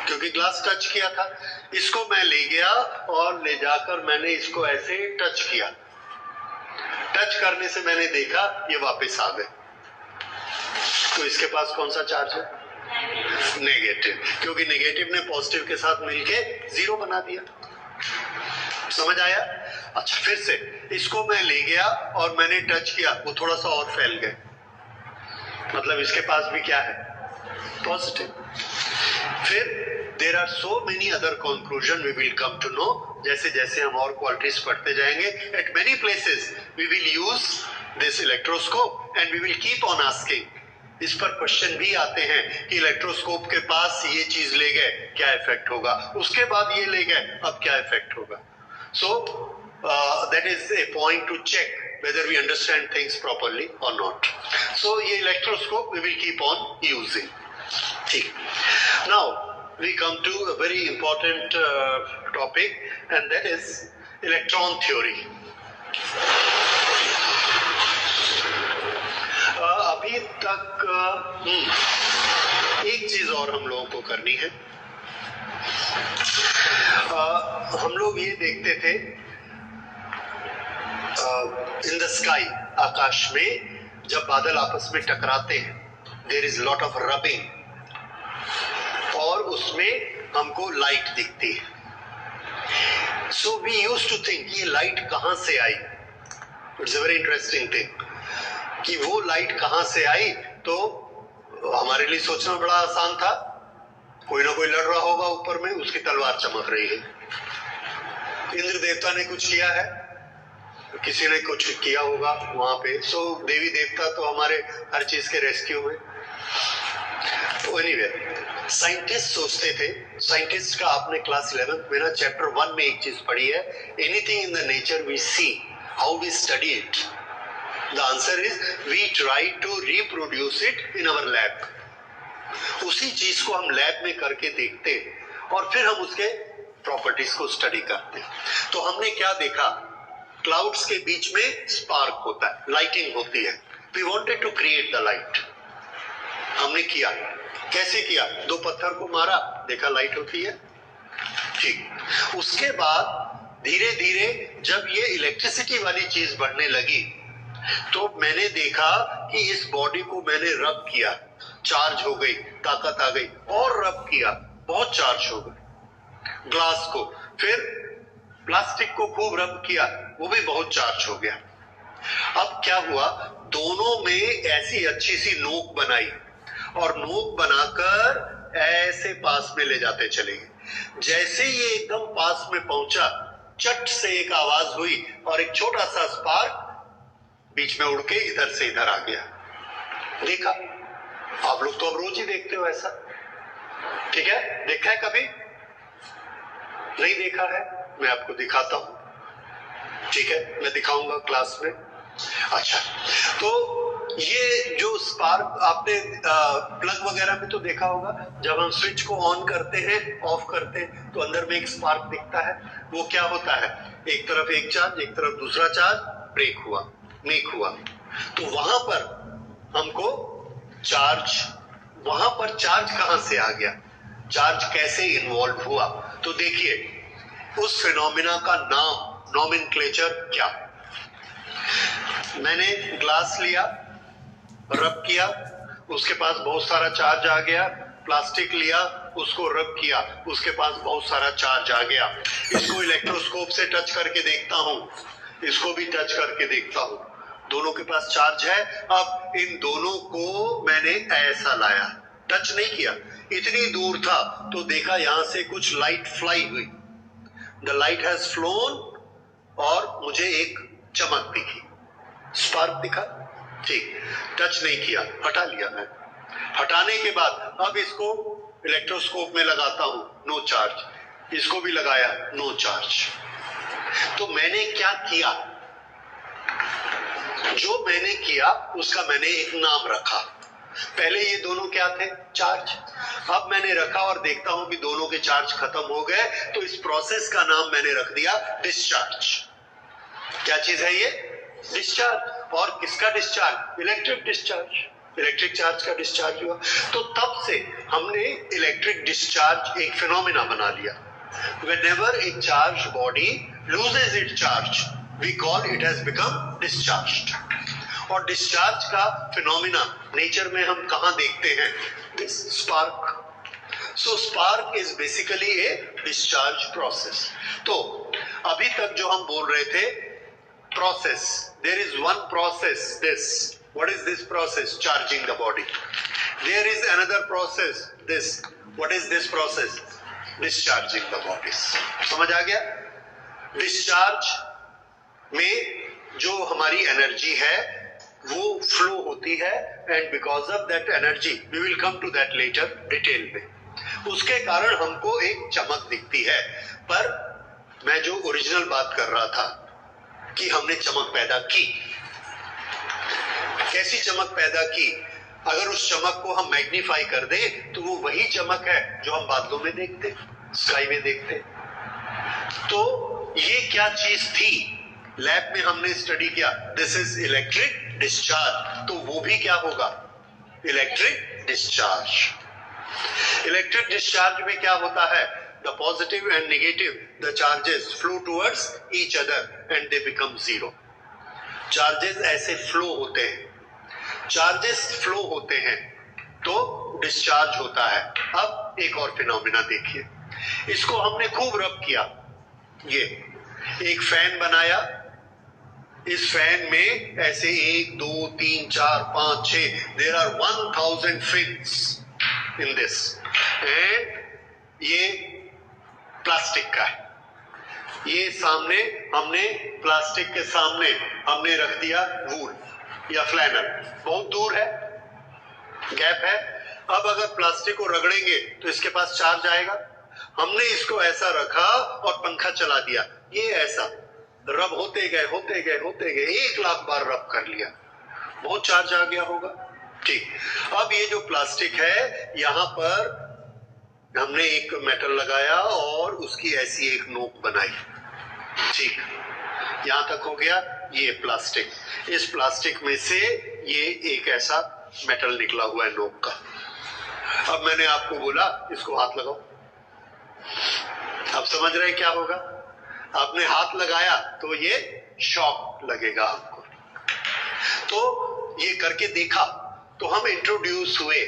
A: क्योंकि ग्लास टच किया था। इसको मैं ले गया और ले जाकर मैंने इसको ऐसे टच किया, टच करने से मैंने देखा ये वापस आ गए, तो इसके पास कौन सा चार्ज है, नेगेटिव, क्योंकि नेगेटिव ने पॉजिटिव के साथ मिलके जीरो बना दिया। समझ आया? अच्छा, फिर से इसको मैं ले गया और मैंने टच किया, वो थोड़ा सा और फैल गए, मतलब इसके पास भी क्या है, पॉजिटिव। फिर there are so many other conclusion we will come to know, जैसे जैसे हम और क्वालिटीज पढ़ते जाएंगे। At many places we will use this electroscope and we will keep on asking. इस पर क्वेश्चन भी आते हैं कि इलेक्ट्रोस्कोप के पास ये चीज ले गए, क्या इफेक्ट होगा, उसके बाद ये ले गए, अब क्या इफेक्ट होगा। So that is a point to check whether we understand things properly or not. So ये electroscope we will keep on using. ठीक. Now we come to a very important topic, and that is electron theory. अभी तक एक चीज और हम लोगों को करनी है। हम लोग ये देखते थे इन द स्काई, आकाश में जब बादल आपस में टकराते हैं, there is lot of rubbing, और उसमें हमको लाइट दिखती है। So we used to think ये लाइट कहां से आई। It's a very interesting thing कि वो लाइट कहां से आई। तो हमारे लिए सोचना बड़ा आसान था, कोई ना कोई लड़ रहा होगा ऊपर में, उसकी तलवार चमक रही है। इंद्र देवता ने कुछ किया है, किसी ने कुछ किया होगा वहां पे। सो देवी देवता तो हमारे हर चीज के रेस्क्यू में। एनीवे, साइंटिस्ट सोचते थे, साइंटिस्ट का आपने क्लास 11 में ना चैप्टर 1 में एक चीज पढ़ी है, anything in the nature we see, how we study it. The answer is we try to reproduce it in our lab. उसी चीज को हम लैब में करके देखते और फिर हम उसके प्रॉपर्टीज को स्टडी करते। तो हमने क्या देखा, क्लाउड्स के बीच में स्पार्क होता है, लाइटिंग होती है। We wanted to create the light. हमने किया, कैसे किया? 2 पत्थर को मारा, देखा लाइट होती है, ठीक। उसके बाद धीरे धीरे जब ये इलेक्ट्रिसिटी वाली चीज बढ़ने लगी, तो मैंने देखा कि इस बॉडी को मैंने रब किया, चार्ज हो गई, ताकत आ गई, और रब किया, बहुत चार्ज हो गई। ग्लास को, फिर प्लास्टिक को खूब रब किया, वो भी बहुत चार्ज हो गया। अब क्या हुआ, दोनों में ऐसी अच्छी सी नोक बनाई, और नोक बनाकर ऐसे पास में ले जाते चले गए। जैसे ये एकदम पास में पहुंचा, चट से एक आवाज हुई और एक छोटा सा स्पार्क बीच में उड़ के इधर से इधर आ गया। देखा, आप लोग तो अब रोज ही देखते हो ऐसा, ठीक है? देखा है कभी? नहीं देखा है? मैं आपको दिखाता हूं, ठीक है? मैं दिखाऊंगा क्लास में। अच्छा, तो ये जो स्पार्क आपने प्लग वगैरह में तो देखा होगा, जब हम स्विच को ऑन करते हैं, ऑफ करते हैं, तो अंदर में एक स्पार्क दिखता है। वो क्या होता है, एक तरफ एक चार्ज, एक तरफ दूसरा चार्ज ब्रेक हुआ, मेक हुआ। तो वहां पर हमको चार्ज, वहां पर चार्ज कहां से आ गया, चार्ज कैसे इन्वॉल्व हुआ? तो देखिए, उस फिनोमिना का नाम, नोमेनक्लेचर क्या? मैंने ग्लास लिया, रब किया, उसके पास बहुत सारा चार्ज आ गया। प्लास्टिक लिया, उसको रब किया, उसके पास बहुत सारा चार्ज आ गया। इसको इलेक्ट्रोस्कोप से टच करके देखता हूं, इसको भी टच करके देखता हूं, दोनों के पास चार्ज है। अब इन दोनों को मैंने ऐसा लाया, टच नहीं किया, इतनी दूर था तो देखा यहां से कुछ लाइट फ्लाई हुई। द लाइट हैज फ्लोन, और मुझे एक चमक दिखी, स्पार्क दिखा, ठीक। टच नहीं किया, हटा लिया मैं। हटाने के बाद अब इसको इलेक्ट्रोस्कोप में लगाता हूं, नो चार्ज। इसको भी लगाया, नो चार्ज। तो मैंने क्या किया, जो मैंने किया उसका मैंने एक नाम रखा। पहले ये दोनों क्या थे, चार्ज। अब मैंने रखा और देखता हूं कि दोनों के चार्ज खत्म हो गए, तो इस प्रोसेस का नाम मैंने रख दिया डिस्चार्ज। क्या चीज है ये, डिस्चार्ज। और किसका discharge, electric discharge, electric charge का डिस्चार्ज हुआ। तो तब से हमने इलेक्ट्रिक डिस्चार्ज एक फिनोमिना बना लिया। Whenever a charged body loses its charge, we call it has become discharged. और डिस्चार्ज का फिनोमिना नेचर में हम कहां देखते हैं, this spark. So spark is basically a discharge process. तो अभी तक जो हम बोल रहे थे, process, there is one process, this, what is this process, charging the body. There is another process, this, what is this process, discharging the bodies. समझ आ गया? डिस्चार्ज में जो हमारी एनर्जी है वो फ्लो होती है, and because of that energy, we will come to that later detail में, उसके कारण हमको एक चमक दिखती है। पर मैं जो ओरिजिनल बात कर रहा था कि हमने चमक पैदा की, कैसी चमक पैदा की? अगर उस चमक को हम मैग्नीफाई कर दें तो वो वही चमक है जो हम बादलों में देखते, स्काई में देखते। तो ये क्या चीज थी, लैब में हमने स्टडी किया, दिस इज इलेक्ट्रिक डिस्चार्ज। तो वो भी क्या होगा, इलेक्ट्रिक डिस्चार्ज। इलेक्ट्रिक डिस्चार्ज में क्या होता है, the positive and negative the charges flow towards each other and they become zero. Charges ऐसे फ्लो होते हैं, चार्जेस फ्लो होते हैं तो डिस्चार्ज होता है। अब एक और फिनोमेना देखिए, इसको हमने खूब रब किया। ये एक फैन बनाया, इस फैन में ऐसे 1 2 3 4 5 6 there are 1000 fins in this, and ये प्लास्टिक का है। ये सामने हमने प्लास्टिक के सामने हमने रख दिया वूल या फ्लैनल, बहुत दूर है, गैप है। अब अगर प्लास्टिक को रगड़ेंगे तो इसके पास चार्ज आएगा। हमने इसको ऐसा रखा और पंखा चला दिया, ये ऐसा रब होते गए होते गए होते गए 1 लाख बार रब कर लिया, बहुत चार्ज आ गया होगा। ठीक, अब ये जो प्लास्टिक है यहां पर हमने एक मेटल लगाया और उसकी ऐसी एक नोक बनाई। ठीक, यहां तक हो गया ये प्लास्टिक। इस प्लास्टिक में से ये एक ऐसा मेटल निकला हुआ है नोक का। अब मैंने आपको बोला इसको हाथ लगाओ, अब समझ रहे क्या होगा, आपने हाथ लगाया तो ये शॉक लगेगा आपको। तो ये करके देखा तो हम इंट्रोड्यूस हुए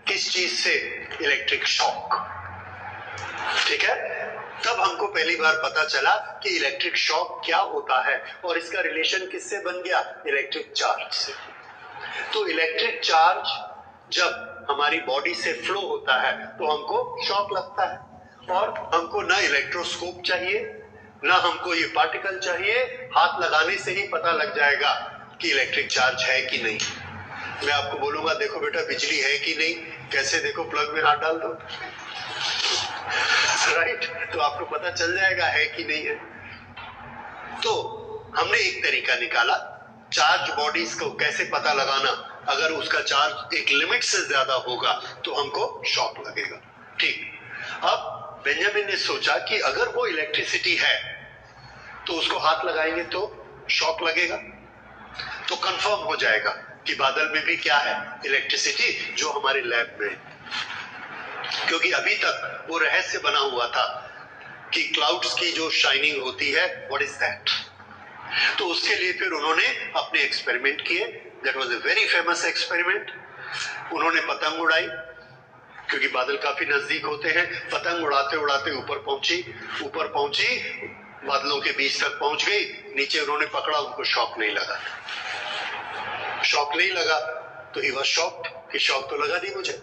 A: किस चीज से, इलेक्ट्रिक शॉक। ठीक है, तब हमको पहली बार पता चला कि इलेक्ट्रिक शॉक क्या होता है और इसका रिलेशन किससे बन गया, इलेक्ट्रिक चार्ज से। तो इलेक्ट्रिक चार्ज जब हमारी बॉडी से फ्लो होता है तो हमको शॉक लगता है, और हमको ना इलेक्ट्रोस्कोप चाहिए ना हमको ये पार्टिकल चाहिए, हाथ लगाने से ही पता लग जाएगा कि इलेक्ट्रिक चार्ज है कि नहीं। मैं आपको बोलूंगा देखो बेटा बिजली है कि नहीं, कैसे देखो, प्लग में हाथ डाल दो, राइट, तो आपको पता चल जाएगा है कि नहीं है। तो हमने एक तरीका निकाला चार्ज बॉडीज को कैसे पता लगाना, अगर उसका चार्ज एक लिमिट से ज्यादा होगा तो हमको शॉक लगेगा। ठीक, अब बेंजामिन ने सोचा कि अगर वो इलेक्ट्रिसिटी है तो उसको हाथ लगाएंगे तो शॉक लगेगा, तो कंफर्म हो जाएगा कि बादल में भी क्या है, इलेक्ट्रिसिटी, जो हमारे लैब में है। क्योंकि अभी तक वो रहस्य बना हुआ था कि क्लाउड्स की जो शाइनिंग होती है, व्हाट इज दैट। तो उसके लिए फिर उन्होंने अपने एक्सपेरिमेंट किए, that was a very famous experiment. उन्होंने पतंग उड़ाई, क्योंकि बादल काफी नजदीक होते हैं, पतंग उड़ाते उड़ाते ऊपर पहुंची, बादलों के बीच तक पहुंच गई, नीचे उन्होंने पकड़ा, उनको शॉक नहीं लगा। शॉक नहीं लगा तो ही वाज शॉक्ड कि शॉक तो लगा नहीं मुझे,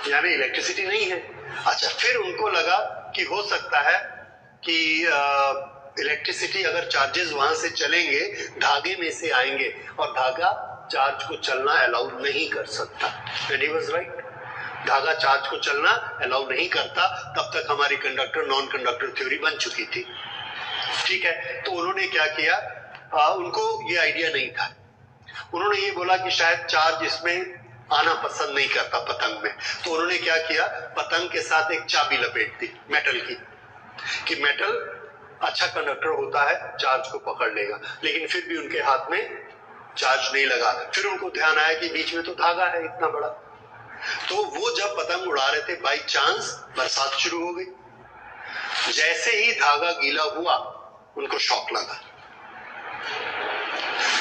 A: यानी इलेक्ट्रिसिटी नहीं है। अच्छा, फिर उनको लगा कि हो सकता है कि इलेक्ट्रिसिटी अगर चार्जेस वहां से चलेंगे, धागे में से आएंगे, और धागा चार्ज को चलना अलाउ नहीं कर सकता। एंड ही वाज राइट, धागा चार्ज को चलना अलाउ नहीं करता। तब तक हमारी कंडक्टर नॉन कंडक्टर थ्योरी बन चुकी थी। ठीक है, तो उन्होंने क्या किया, उनको ये आइडिया नहीं था। उन्होंने ये बोला कि शायद चार्ज इसमें आना पसंद नहीं करता पतंग में, तो उन्होंने क्या किया, पतंग के साथ एक चाबी लपेट दी मेटल की, कि मेटल अच्छा कंडक्टर होता है, चार्ज को पकड़ लेगा। लेकिन फिर भी उनके हाथ में चार्ज नहीं लगा। फिर उनको ध्यान आया कि बीच में तो धागा है इतना बड़ा। तो वो जब पतंग उड़ा रहे थे, बाई चांस बरसात शुरू हो गई। जैसे ही धागा गीला हुआ उनको शॉक लगा,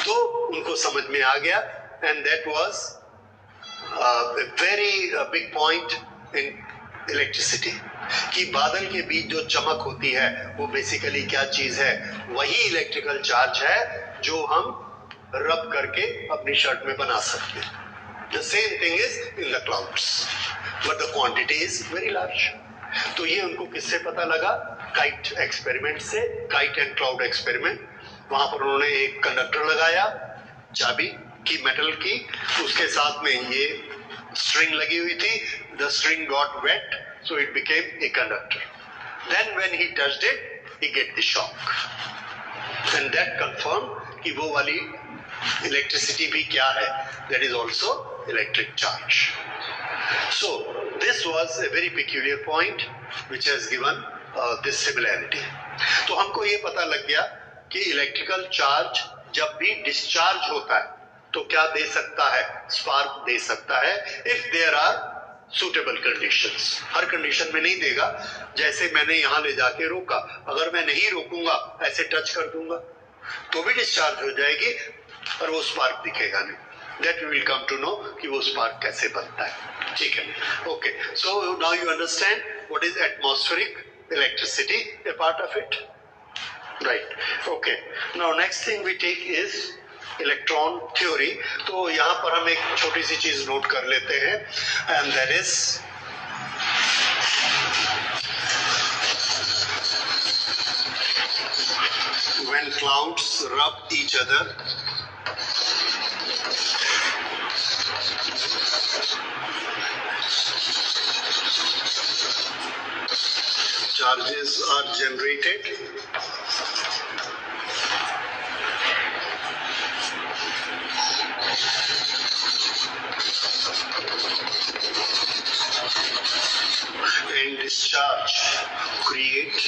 A: तो उनको समझ में आ गया, and that was a very big point in electricity, कि बादल के बीच जो चमक होती है वो बेसिकली क्या चीज है, वही इलेक्ट्रिकल चार्ज है जो हम रब करके अपनी शर्ट में बना सकते हैं। The same thing is in the clouds, but the quantity is very large. तो ये उनको किससे पता लगा, काइट एक्सपेरिमेंट से, काइट एंड क्लाउड एक्सपेरिमेंट। वहां पर उन्होंने एक कंडक्टर लगाया, चाबी की मेटल की, उसके साथ में ये स्ट्रिंग लगी हुई थी, the string got wet, so it became a conductor. Then when he touched it, he get the shock, and that confirm कि वो वाली इलेक्ट्रिसिटी भी क्या है, that is also electric charge. So this was a very peculiar point which has given this similarity. तो हमको ये पता लग गया कि इलेक्ट्रिकल चार्ज जब भी डिस्चार्ज होता है तो क्या दे सकता है, स्पार्क दे सकता है, if there are suitable conditions. हर कंडीशन में नहीं देगा. जैसे मैंने यहाँ ले जाके रोका, अगर मैं नहीं रोकूंगा, ऐसे टच कर दूंगा तो भी डिस्चार्ज हो जाएगी और वो स्पार्क दिखेगा नहीं. That we will come to know कि वो स्पार्क कैसे बनता है. ठीक है, okay. So now you understand what is atmospheric electricity, a part of it, right? Okay. Now next thing we take is electron theory. तो यहाँ पर हम एक छोटी सी चीज नोट कर लेते हैं, and that is when clouds rub each other, charges are generated. And discharge create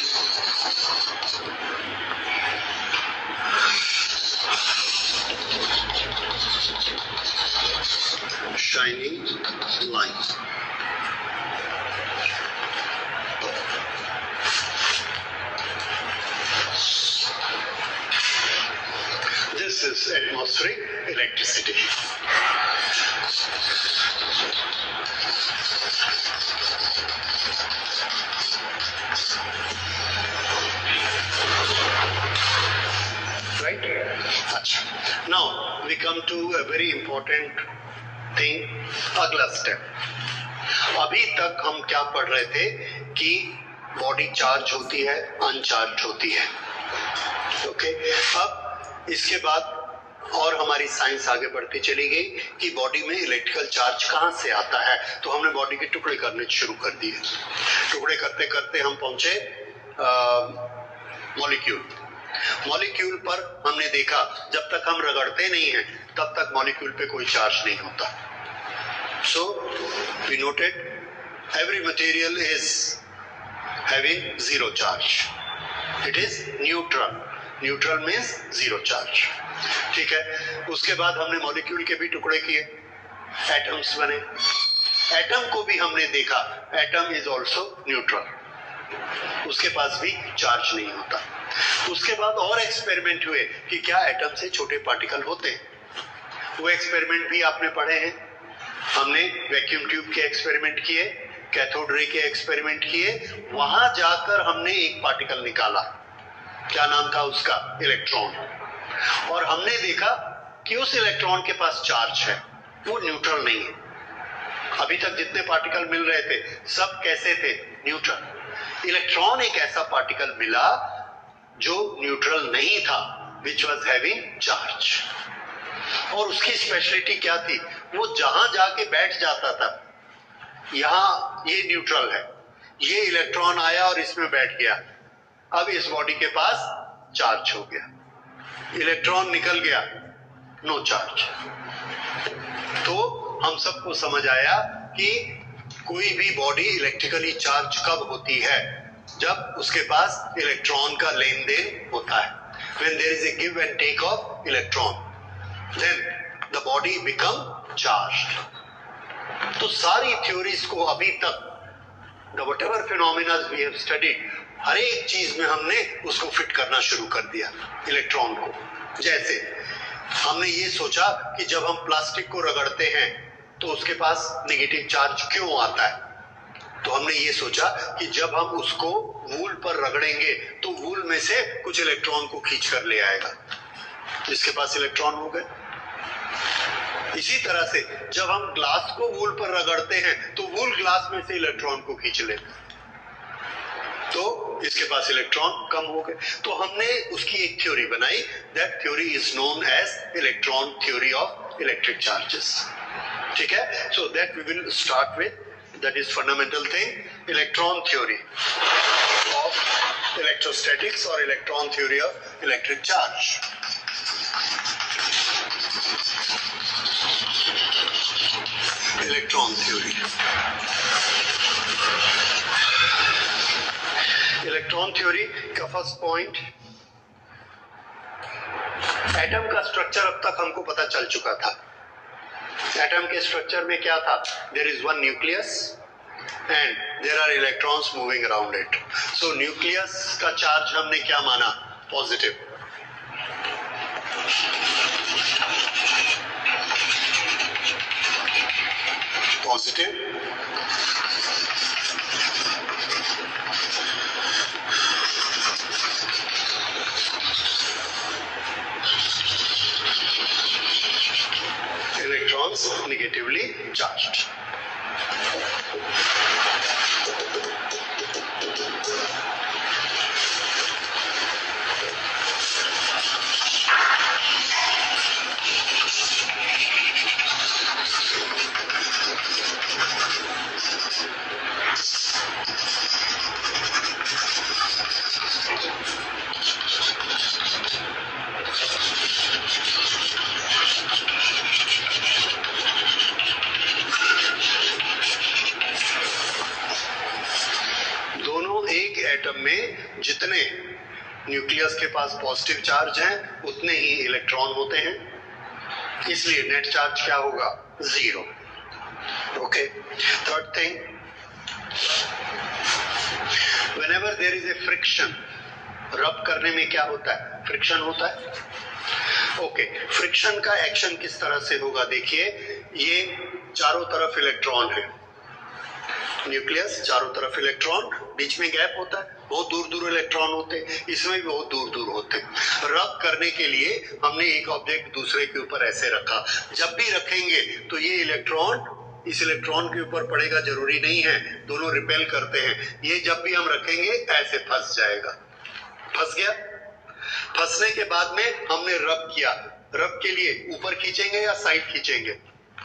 A: shining light. This is atmospheric electricity. Right? Now we come to a very important thing. अगला स्टेप. अभी तक हम क्या पढ़ रहे थे कि बॉडी चार्ज होती है, अनचार्ज होती है. ओके. अब इसके बाद और हमारी साइंस आगे बढ़ती चली गई कि बॉडी में इलेक्ट्रिकल चार्ज कहाँ से आता है. तो हमने बॉडी के टुकड़े करने शुरू कर दिए. टुकड़े करते करते हम पहुंचे मॉलिक्यूल. मॉलिक्यूल पर हमने देखा जब तक हम रगड़ते नहीं हैं तब तक मॉलिक्यूल पे कोई चार्ज नहीं होता. So we noted every material is having zero charge. It is neutral. Neutral means zero charge. ठीक है. उसके बाद हमने मॉलिक्यूल के भी टुकड़े किए, एटम्स बने. एटम को भी हमने देखा, एटम इज ऑल्सो न्यूट्रल. उसके पास भी चार्ज नहीं होता. उसके बाद और एक्सपेरिमेंट हुए कि क्या एटम से छोटे पार्टिकल होते हैं. वो एक्सपेरिमेंट भी आपने पढ़े हैं. हमने वैक्यूम ट्यूब के एक्सपेरिमेंट किए, कैथोड रे के एक्सपेरिमेंट किए. वहां जाकर हमने एक पार्टिकल निकाला. क्या नाम था उसका? इलेक्ट्रॉन. और हमने देखा कि उस इलेक्ट्रॉन के पास चार्ज है, वो न्यूट्रल नहीं है. अभी तक जितने पार्टिकल मिल रहे थे सब कैसे थे? न्यूट्रल. इलेक्ट्रॉन एक ऐसा पार्टिकल मिला जो न्यूट्रल नहीं था, विच वॉज हैविंग चार्ज. और उसकी स्पेशलिटी क्या थी? वो जहां जाके बैठ जाता था, यहां ये न्यूट्रल है, ये इलेक्ट्रॉन आया और इसमें बैठ गया, अब इस बॉडी के पास चार्ज हो गया. इलेक्ट्रॉन निकल गया, नो चार्ज. तो हम सबको समझ आया कि कोई भी बॉडी इलेक्ट्रिकली चार्ज कब होती है? जब उसके पास इलेक्ट्रॉन का लेन देन होता है. When there is a give and take of electron, then the body become charged. तो सारी थ्योरीज को अभी तक the whatever phenomena we have studied, हर एक चीज में हमने उसको फिट करना शुरू कर दिया इलेक्ट्रॉन को. जैसे हमने ये सोचा कि जब हम प्लास्टिक को रगड़ते हैं तो उसके पास नेगेटिव चार्ज क्यों आता है. तो हमने ये सोचा कि जब हम उसको वूल पर रगड़ेंगे तो वूल में से कुछ इलेक्ट्रॉन को खींच कर ले आएगा, जिसके पास इलेक्ट्रॉन हो गए. इसी तरह से जब हम ग्लास को वूल पर रगड़ते हैं तो वूल ग्लास में से इलेक्ट्रॉन को खींच लेता, तो इसके पास इलेक्ट्रॉन कम हो गए. तो हमने उसकी एक थ्योरी बनाई. That theory is known as electron theory of electric charges. ठीक है. So that we will start with, that is fundamental thing, electron theory of electrostatics or electron theory of electric charge. Electron theory. Electron theory का first point, atom का structure अब तक हमको पता चल चुका था। एटम के स्ट्रक्चर में क्या था? There is one nucleus and there are electrons moving around it. So nucleus का चार्ज हमने क्या माना? Positive. Positive. Electrons negatively charged. Atom में जितने न्यूक्लियस के पास पॉजिटिव चार्ज हैं उतने ही इलेक्ट्रॉन होते हैं, इसलिए नेट चार्ज क्या होगा? 0। Okay. Third thing, whenever there is a friction, rub करने में क्या होता है? फ्रिक्शन होता है। ओके, फ्रिक्शन का एक्शन किस तरह से होगा? देखिए, ये चारों तरफ इलेक्ट्रॉन है, न्यूक्लियस चारों तरफ इलेक्ट्रॉन, बीच में गैप होता है, बहुत दूर दूर इलेक्ट्रॉन होते हैं, इसमें भी बहुत दूर दूर होते हैं। रब करने के लिए हमने एक ऑब्जेक्ट दूसरे के ऊपर ऐसे रखा, जब भी रखेंगे तो ये इलेक्ट्रॉन इस इलेक्ट्रॉन के ऊपर पड़ेगा जरूरी नहीं है, दोनों रिपेल करते हैं। ये जब भी हम रखेंगे ऐसे फंस जाएगा। फंस गया। फंसने के बाद में हमने रब किया, रब के लिए ऊपर खींचेंगे या साइड खींचेंगे?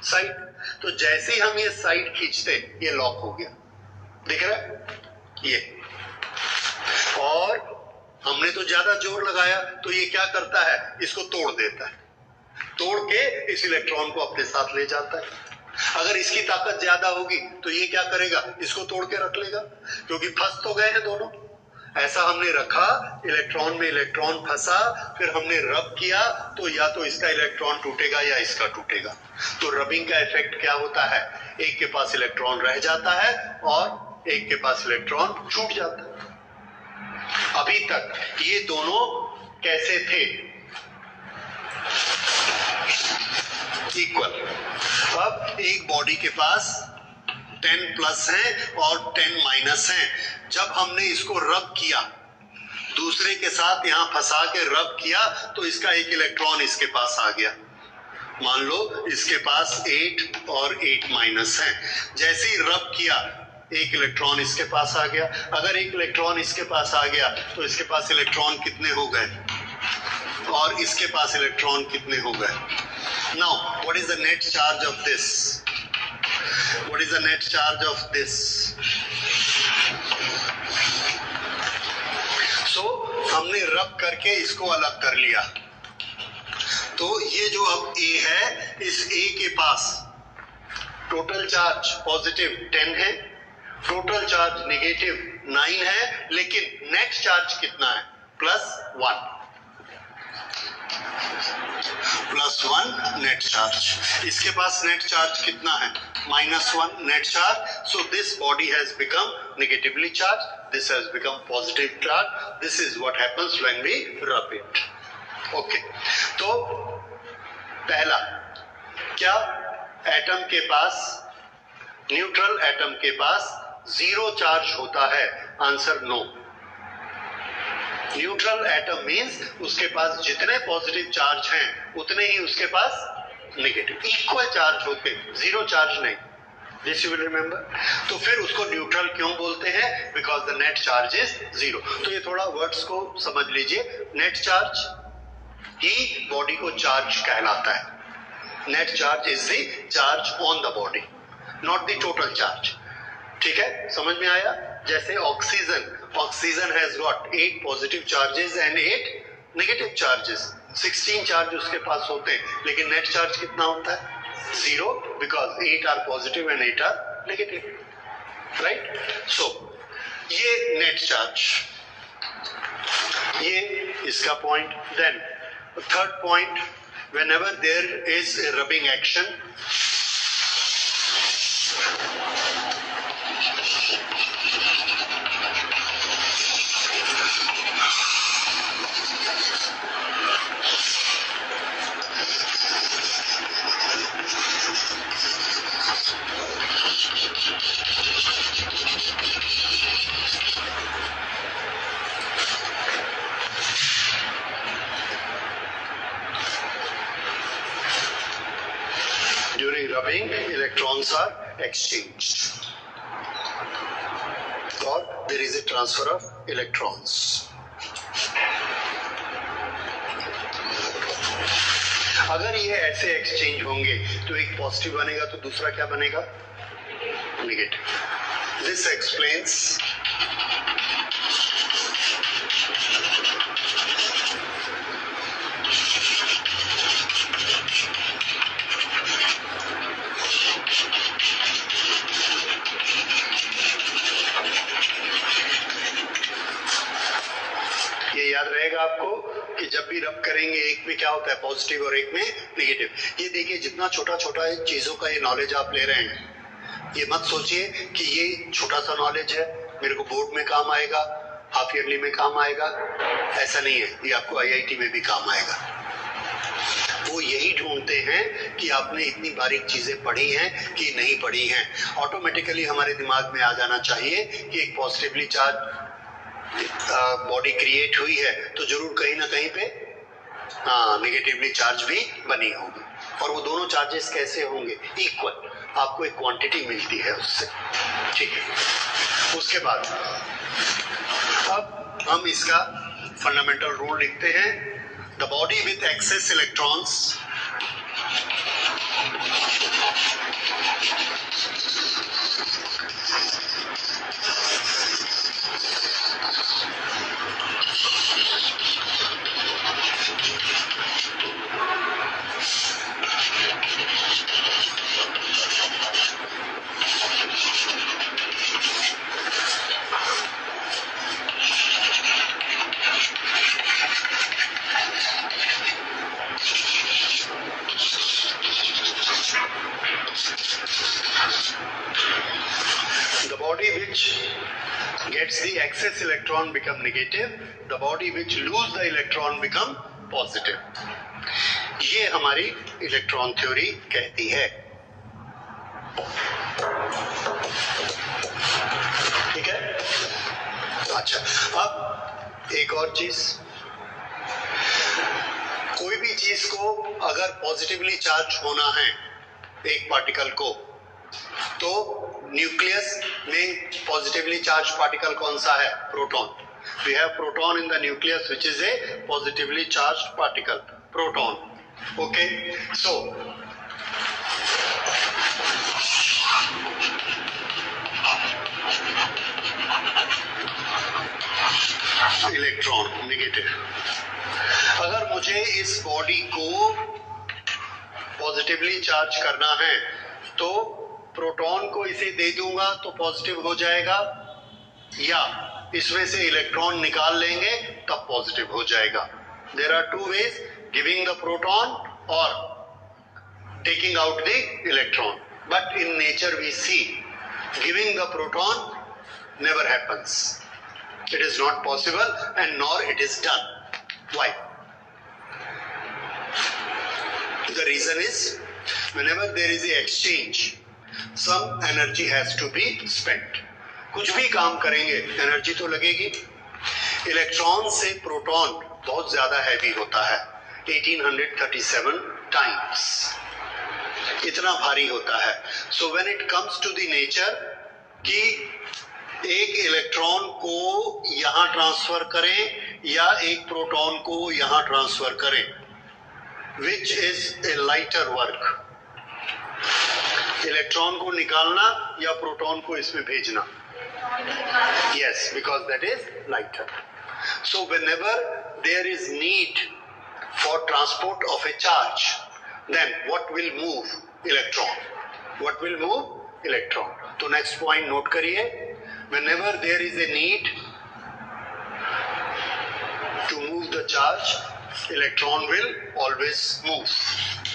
A: साइड। तो जैसे ही हम ये साइड खींचते ये लॉक हो गया, दिख रहा है ये। और हमने तो ज्यादा जोर लगाया तो ये क्या करता है? इसको तोड़ देता है, तोड़ के इस इलेक्ट्रॉन को अपने साथ ले जाता है। अगर इसकी ताकत ज्यादा होगी तो ये क्या करेगा? इसको तोड़ के रख लेगा, क्योंकि फंस तो गए हैं दोनों। ऐसा हमने रखा, इलेक्ट्रॉन में इलेक्ट्रॉन फंसा, फिर हमने रब किया तो या तो इसका इलेक्ट्रॉन टूटेगा या इसका टूटेगा। तो रबिंग का इफेक्ट क्या होता है? एक के पास इलेक्ट्रॉन रह जाता है और एक के पास इलेक्ट्रॉन छूट जाता है। अभी तक ये दोनों कैसे थे? इक्वल। अब एक बॉडी के पास 10 प्लस है और 10 माइनस है। जब हमने इसको रब किया, दूसरे के साथ यहां फंसा के रब किया, तो इसका एक इलेक्ट्रॉन इसके पास आ गया। मान लो इसके पास 8 और 8 माइनस है। जैसे ही रब किया एक इलेक्ट्रॉन इसके पास आ गया। अगर एक इलेक्ट्रॉन इसके पास आ गया तो इसके पास इलेक्ट्रॉन कितने हो गए और इसके पास इलेक्ट्रॉन कितने हो गए? Now what is the net charge of this? What is the net charge of this? So हमने रब करके इसको अलग कर लिया। तो ये जो अब A है, इस A के पास टोटल चार्ज पॉजिटिव 10 है, टोटल चार्ज नेगेटिव 9 है, लेकिन नेट चार्ज कितना है? +1। +1 नेट चार्ज। इसके पास नेट चार्ज कितना है? -1 net charge. So this body has become negatively charged. This has become positive charge. This is what happens when we rub it. Okay. तो पहला क्या? एटम के पास, न्यूट्रल एटम के पास 0 चार्ज होता है? Answer no. Neutral atom means उसके पास जितने पॉजिटिव चार्ज हैं उतने ही उसके पास नेगेटिव, इक्वल चार्ज होते, 0 चार्ज नहीं। This you will remember. तो फिर उसको न्यूट्रल क्यों बोलते हैं? Because the net charge is 0। तो ये थोड़ा वर्ड्स को समझ लीजिए। नेट चार्ज ही बॉडी को चार्ज कहलाता है। Net charge is the charge on the body, not the total charge. ठीक है, समझ में आया? जैसे oxygen has got 8 positive charges and 8 negative charges, 16 charge उसके पास होते हैं, लेकिन नेट चार्ज कितना होता है? 0 because 8 are positive and 8 are negative, right? So ये नेट चार्ज, ये इसका point. Then third point, whenever there is a rubbing action, during rubbing electrons are exchanged or there is a transfer of electrons. अगर ये ऐसे exchange होंगे तो एक positive बनेगा तो दूसरा क्या बनेगा? नेगेटिव. दिस एक्सप्लेन्स याद रहेगा आपको कि जब भी रब करेंगे एक में क्या होता है पॉजिटिव और एक में नेगेटिव. ये देखिए जितना छोटा छोटा चीजों का ये नॉलेज आप ले रहे हैं, ये मत सोचिए कि ये छोटा सा नॉलेज है, मेरे को बोर्ड में काम आएगा, हाफ ईयरली में काम आएगा. ऐसा नहीं है, ये आपको आईआईटी में भी काम आएगा. वो यही ढूंढते हैं कि आपने इतनी बारीक चीजें पढ़ी हैं कि नहीं पढ़ी हैं. ऑटोमेटिकली हमारे दिमाग में आ जाना चाहिए कि एक पॉजिटिवली चार्ज बॉडी क्रिएट हुई है तो जरूर कहीं ना कहीं पे नेगेटिवली चार्ज भी बनी होगी. और वो दोनों चार्जेस कैसे होंगे? इक्वल. आपको एक क्वांटिटी मिलती है उससे, ठीक है. उसके बाद अब हम इसका फंडामेंटल रूल लिखते हैं. The body with access electrons gets the excess electron become negative, the body which lose the electron become positive. ये हमारी इलेक्ट्रॉन थ्योरी कहती है. ठीक है. अच्छा, अब एक और चीज, कोई भी चीज को अगर पॉजिटिवली चार्ज होना है एक पार्टिकल को, तो न्यूक्लियस में पॉजिटिवली चार्ज पार्टिकल कौन सा है? Proton. We have proton in the nucleus which is a positively charged particle, proton. Okay, so electron negative. अगर मुझे इस बॉडी को पॉजिटिवली चार्ज करना है तो प्रोटॉन को इसे दे दूंगा तो पॉजिटिव हो जाएगा, या इसमें से इलेक्ट्रॉन निकाल लेंगे तब पॉजिटिव हो जाएगा. There are two ways, giving the proton और taking out the electron. But in nature we see giving the proton never happens. It is not possible and nor it is done. Why? The reason is whenever there is a exchange, some energy has to be spent. कुछ भी काम करेंगे energy तो लगेगी. Electron से proton बहुत ज्यादा heavy होता है, 1837 टाइम्स. इतना भारी होता है. So when it comes to the nature कि एक इलेक्ट्रॉन को यहां ट्रांसफर करें या एक प्रोटॉन को यहां ट्रांसफर करें, which is a lighter work. Electron को निकालना या प्रोटॉन को इसमें भेजना? Yes, because that is lighter. So whenever there is need for transport of a charge, then what will move? Electron. What will move? Electron. तो next point note करिए, whenever there is a need to move the charge, electron will always move.